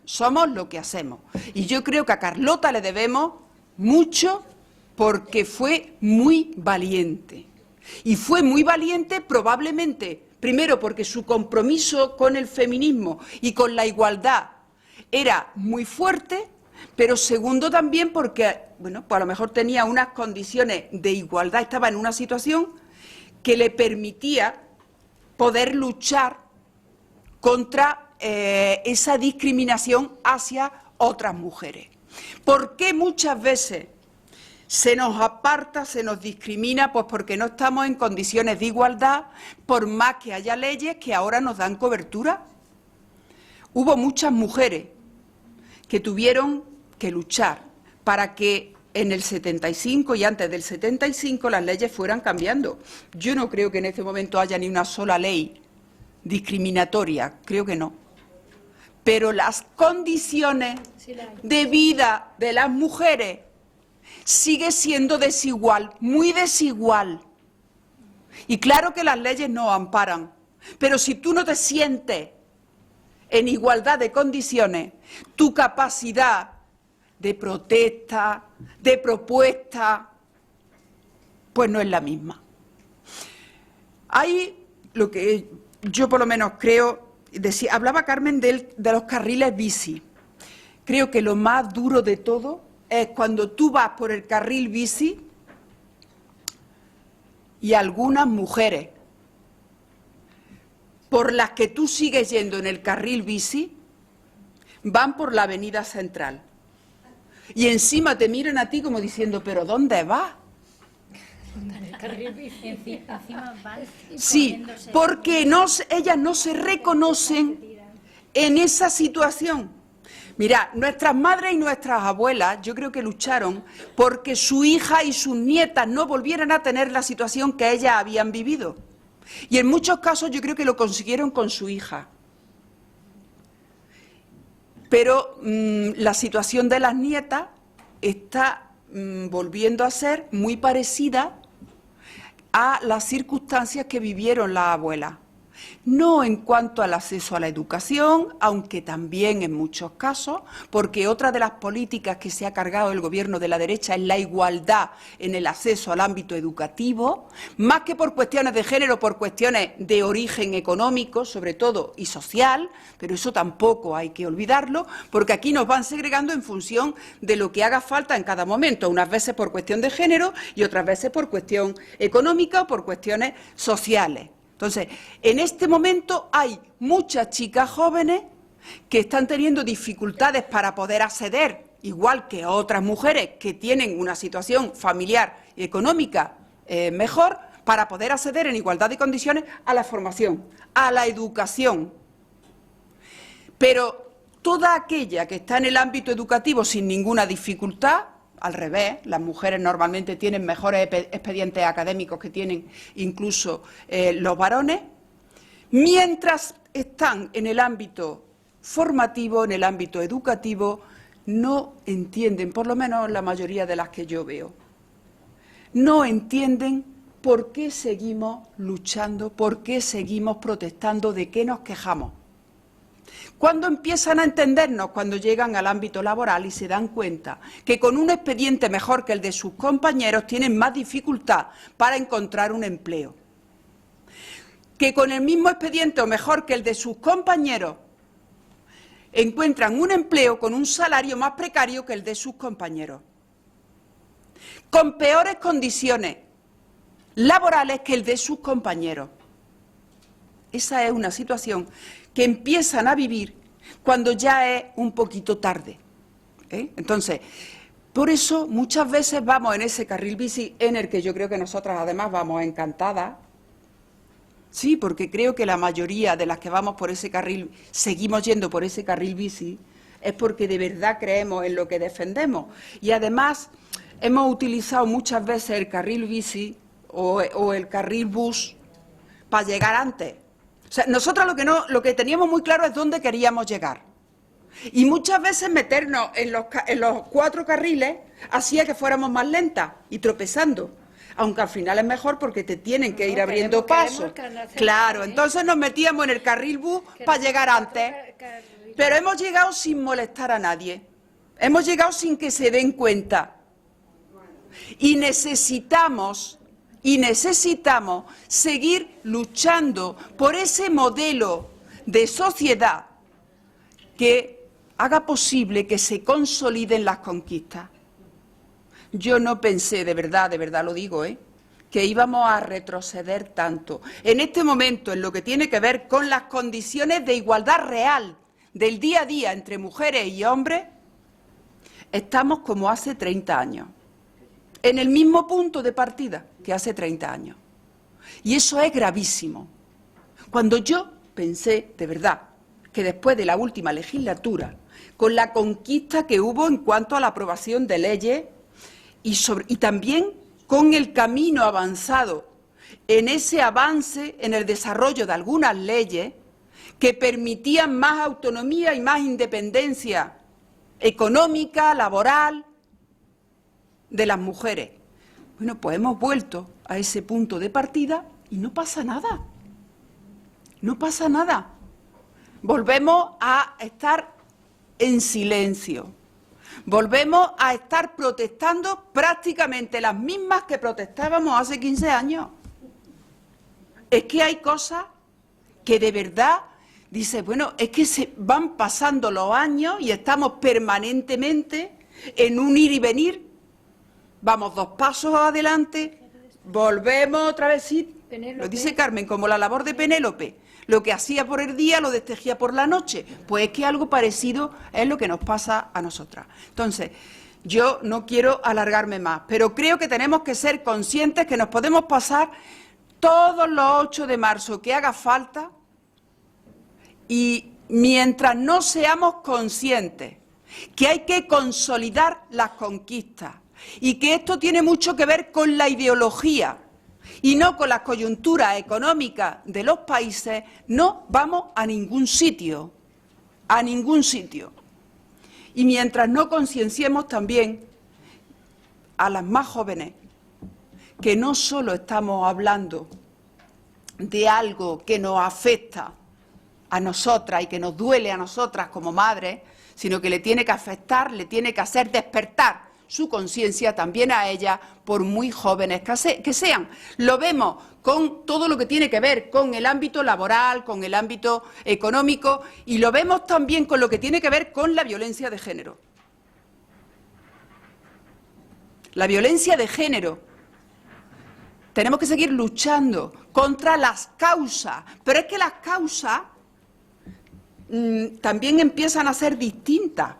Somos lo que hacemos. Y yo creo que a Carlota le debemos mucho porque fue muy valiente. Y fue muy valiente probablemente, primero porque su compromiso con el feminismo y con la igualdad era muy fuerte, pero segundo también porque, bueno, pues a lo mejor tenía unas condiciones de igualdad, estaba en una situación que le permitía poder luchar contra esa discriminación hacia otras mujeres. ¿Por qué muchas veces se nos aparta, se nos discrimina? Pues porque no estamos en condiciones de igualdad, por más que haya leyes que ahora nos dan cobertura. Hubo muchas mujeres que tuvieron que luchar para que en el 75 y antes del 75 las leyes fueran cambiando. Yo no creo que en este momento haya ni una sola ley discriminatoria, creo que no. Pero las condiciones de vida de las mujeres sigue siendo desigual, muy desigual. Y claro que las leyes nos amparan, pero si tú no te sientes en igualdad de condiciones, tu capacidad de protesta, de propuesta, pues no es la misma. Hay lo que yo por lo menos creo, hablaba Carmen de los carriles bici. Creo que lo más duro de todo es cuando tú vas por el carril bici y algunas mujeres por las que tú sigues yendo en el carril bici van por la avenida central y encima te miran a ti como diciendo: ¿pero dónde vas? Sí, porque ellas no se reconocen en esa situación. Mira, nuestras madres y nuestras abuelas, yo creo que lucharon porque su hija y sus nietas no volvieran a tener la situación que ellas habían vivido. Y en muchos casos yo creo que lo consiguieron con su hija. Pero la situación de las nietas está volviendo a ser muy parecida a las circunstancias que vivieron las abuelas. No en cuanto al acceso a la educación, aunque también en muchos casos, porque otra de las políticas que se ha cargado el gobierno de la derecha es la igualdad en el acceso al ámbito educativo, más que por cuestiones de género, por cuestiones de origen económico, sobre todo, y social, pero eso tampoco hay que olvidarlo, porque aquí nos van segregando en función de lo que haga falta en cada momento, unas veces por cuestión de género y otras veces por cuestión económica o por cuestiones sociales. Entonces, en este momento hay muchas chicas jóvenes que están teniendo dificultades para poder acceder, igual que otras mujeres que tienen una situación familiar y económica mejor, para poder acceder en igualdad de condiciones a la formación, a la educación. Pero toda aquella que está en el ámbito educativo sin ninguna dificultad, al revés, las mujeres normalmente tienen mejores expedientes académicos que tienen incluso los varones, mientras están en el ámbito formativo, en el ámbito educativo, no entienden, por lo menos la mayoría de las que yo veo, no entienden por qué seguimos luchando, por qué seguimos protestando, de qué nos quejamos. ¿Cuándo empiezan a entendernos? Cuando llegan al ámbito laboral y se dan cuenta que con un expediente mejor que el de sus compañeros tienen más dificultad para encontrar un empleo. Que con el mismo expediente o mejor que el de sus compañeros encuentran un empleo con un salario más precario que el de sus compañeros. Con peores condiciones laborales que el de sus compañeros. Esa es una situación que empiezan a vivir cuando ya es un poquito tarde. Entonces, por eso muchas veces vamos en ese carril bici en el que yo creo que nosotras además vamos encantadas. Sí, porque creo que la mayoría de las que vamos por ese carril, seguimos yendo por ese carril bici, es porque de verdad creemos en lo que defendemos. Y además hemos utilizado muchas veces el carril bici o el carril bus para llegar antes. O sea, nosotros lo que teníamos muy claro es dónde queríamos llegar. Y muchas veces meternos en los 4 carriles hacía que fuéramos más lentas y tropezando. Aunque al final es mejor porque te tienen que ir abriendo paso. Claro, entonces nos metíamos en el carril bus para llegar antes. Pero hemos llegado sin molestar a nadie. Hemos llegado sin que se den cuenta. Y necesitamos seguir luchando por ese modelo de sociedad que haga posible que se consoliden las conquistas. Yo no pensé, de verdad lo digo, que íbamos a retroceder tanto. En este momento, en lo que tiene que ver con las condiciones de igualdad real del día a día entre mujeres y hombres, estamos como hace 30 años, en el mismo punto de partida que hace 30 años. Y eso es gravísimo. Cuando yo pensé, de verdad, que después de la última legislatura, con la conquista que hubo en cuanto a la aprobación de leyes, y también con el camino avanzado, en ese avance, en el desarrollo de algunas leyes que permitían más autonomía y más independencia económica, laboral, de las mujeres. Bueno, pues hemos vuelto a ese punto de partida y no pasa nada. No pasa nada. Volvemos a estar en silencio. Volvemos a estar protestando prácticamente las mismas que protestábamos hace 15 años. Es que hay cosas que de verdad, dice, bueno, es que se van pasando los años y estamos permanentemente en un ir y venir. Vamos 2 pasos adelante, volvemos otra vez, sí, lo dice Carmen, como la labor de Penélope. Lo que hacía por el día lo destejía por la noche. Pues es que algo parecido es lo que nos pasa a nosotras. Entonces, yo no quiero alargarme más, pero creo que tenemos que ser conscientes que nos podemos pasar todos los 8 de marzo que haga falta y mientras no seamos conscientes que hay que consolidar las conquistas y que esto tiene mucho que ver con la ideología y no con las coyunturas económicas de los países, no vamos a ningún sitio, a ningún sitio. Y mientras no concienciemos también a las más jóvenes que no solo estamos hablando de algo que nos afecta a nosotras y que nos duele a nosotras como madres, sino que le tiene que afectar, le tiene que hacer despertar su conciencia también a ellas, por muy jóvenes que sean. Lo vemos con todo lo que tiene que ver con el ámbito laboral, con el ámbito económico, y lo vemos también con lo que tiene que ver con la violencia de género. La violencia de género. Tenemos que seguir luchando contra las causas, pero es que las causas también empiezan a ser distintas,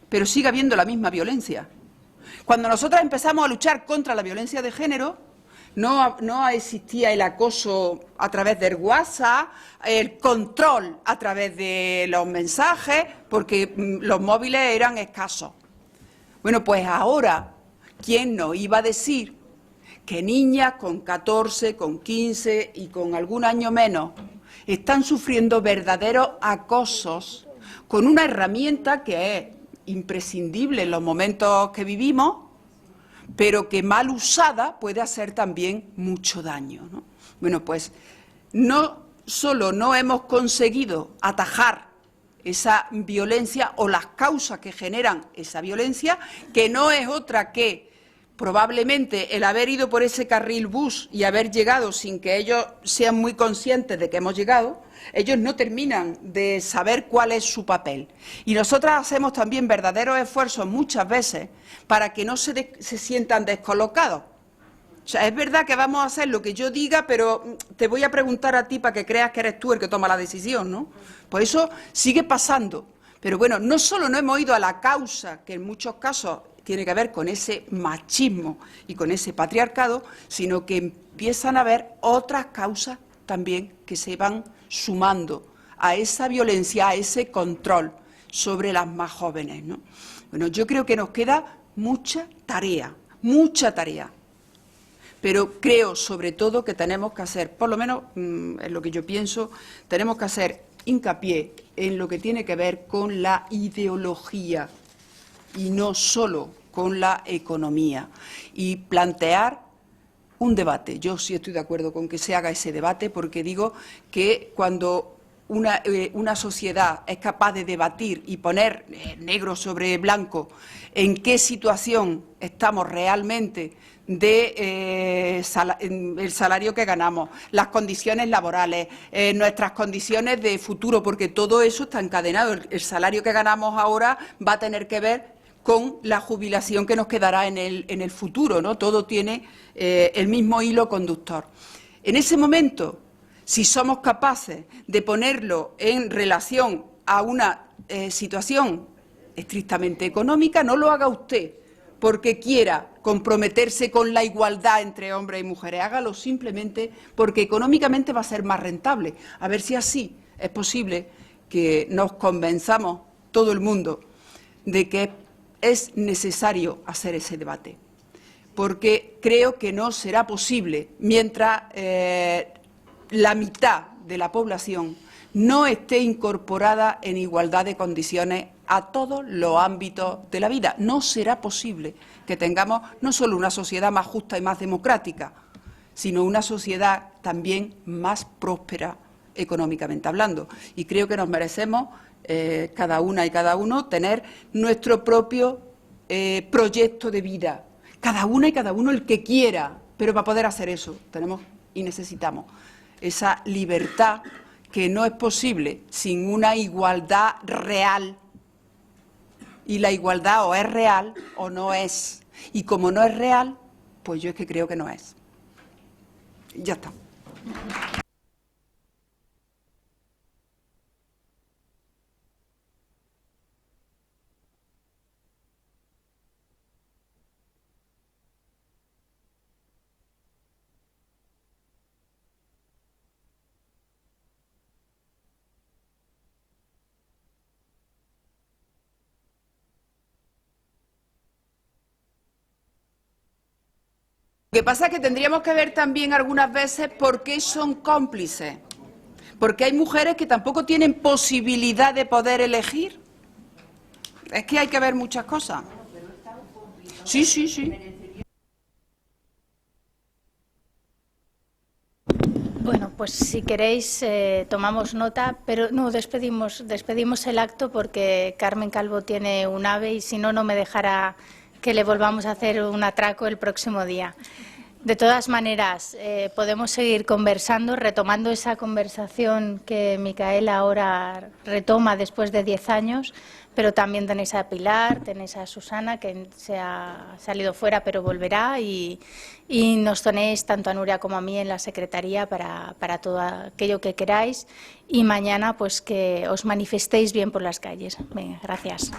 pero sigue habiendo la misma violencia. Cuando nosotras empezamos a luchar contra la violencia de género, no existía el acoso a través del WhatsApp, el control a través de los mensajes, porque los móviles eran escasos. Bueno, pues ahora, ¿quién nos iba a decir que niñas con 14, con 15 y con algún año menos están sufriendo verdaderos acosos con una herramienta que es imprescindible en los momentos que vivimos, pero que mal usada puede hacer también mucho daño, ¿no? Bueno, pues no solo no hemos conseguido atajar esa violencia o las causas que generan esa violencia, que no es otra que probablemente el haber ido por ese carril bus y haber llegado sin que ellos sean muy conscientes de que hemos llegado, ellos no terminan de saber cuál es su papel. Y nosotras hacemos también verdaderos esfuerzos muchas veces para que no se sientan descolocados. O sea, es verdad que vamos a hacer lo que yo diga, pero te voy a preguntar a ti para que creas que eres tú el que toma la decisión, ¿no? Pues eso sigue pasando. Pero bueno, no solo no hemos ido a la causa, que en muchos casos tiene que ver con ese machismo y con ese patriarcado, sino que empiezan a haber otras causas también que se van sumando a esa violencia, a ese control sobre las más jóvenes, ¿no? Bueno, yo creo que nos queda mucha tarea, pero creo sobre todo que tenemos que hacer, por lo menos es lo que yo pienso, tenemos que hacer hincapié en lo que tiene que ver con la ideología y no solo con la economía, y plantear un debate. Yo sí estoy de acuerdo con que se haga ese debate, porque digo que cuando una sociedad es capaz de debatir y poner negro sobre blanco en qué situación estamos realmente de el salario que ganamos, las condiciones laborales, nuestras condiciones de futuro, porque todo eso está encadenado. El salario que ganamos ahora va a tener que ver con la jubilación que nos quedará en el futuro, ¿no? Todo tiene el mismo hilo conductor. En ese momento, si somos capaces de ponerlo en relación a una situación estrictamente económica, no lo haga usted porque quiera comprometerse con la igualdad entre hombres y mujeres, hágalo simplemente porque económicamente va a ser más rentable. A ver si así es posible que nos convenzamos todo el mundo de que es necesario hacer ese debate, porque creo que no será posible mientras la mitad de la población no esté incorporada en igualdad de condiciones a todos los ámbitos de la vida. No será posible que tengamos no solo una sociedad más justa y más democrática, sino una sociedad también más próspera económicamente hablando. Y creo que nos merecemos cada una y cada uno tener nuestro propio proyecto de vida, cada una y cada uno el que quiera, pero para poder hacer eso tenemos y necesitamos esa libertad que no es posible sin una igualdad real, y la igualdad o es real o no es, y como no es real, pues yo es que creo que no es. Ya está. Lo que pasa es que tendríamos que ver también algunas veces por qué son cómplices. Porque hay mujeres que tampoco tienen posibilidad de poder elegir. Es que hay que ver muchas cosas. Sí, sí, sí. Bueno, pues si queréis tomamos nota, pero no, despedimos el acto porque Carmen Calvo tiene un AVE y si no, no me dejará que le volvamos a hacer un atraco el próximo día. De todas maneras, podemos seguir conversando, retomando esa conversación que Micaela ahora retoma después de 10 años, pero también tenéis a Pilar, tenéis a Susana, que se ha salido fuera pero volverá, y nos tenéis tanto a Nuria como a mí en la Secretaría para todo aquello que queráis, y mañana pues que os manifestéis bien por las calles. Venga, gracias.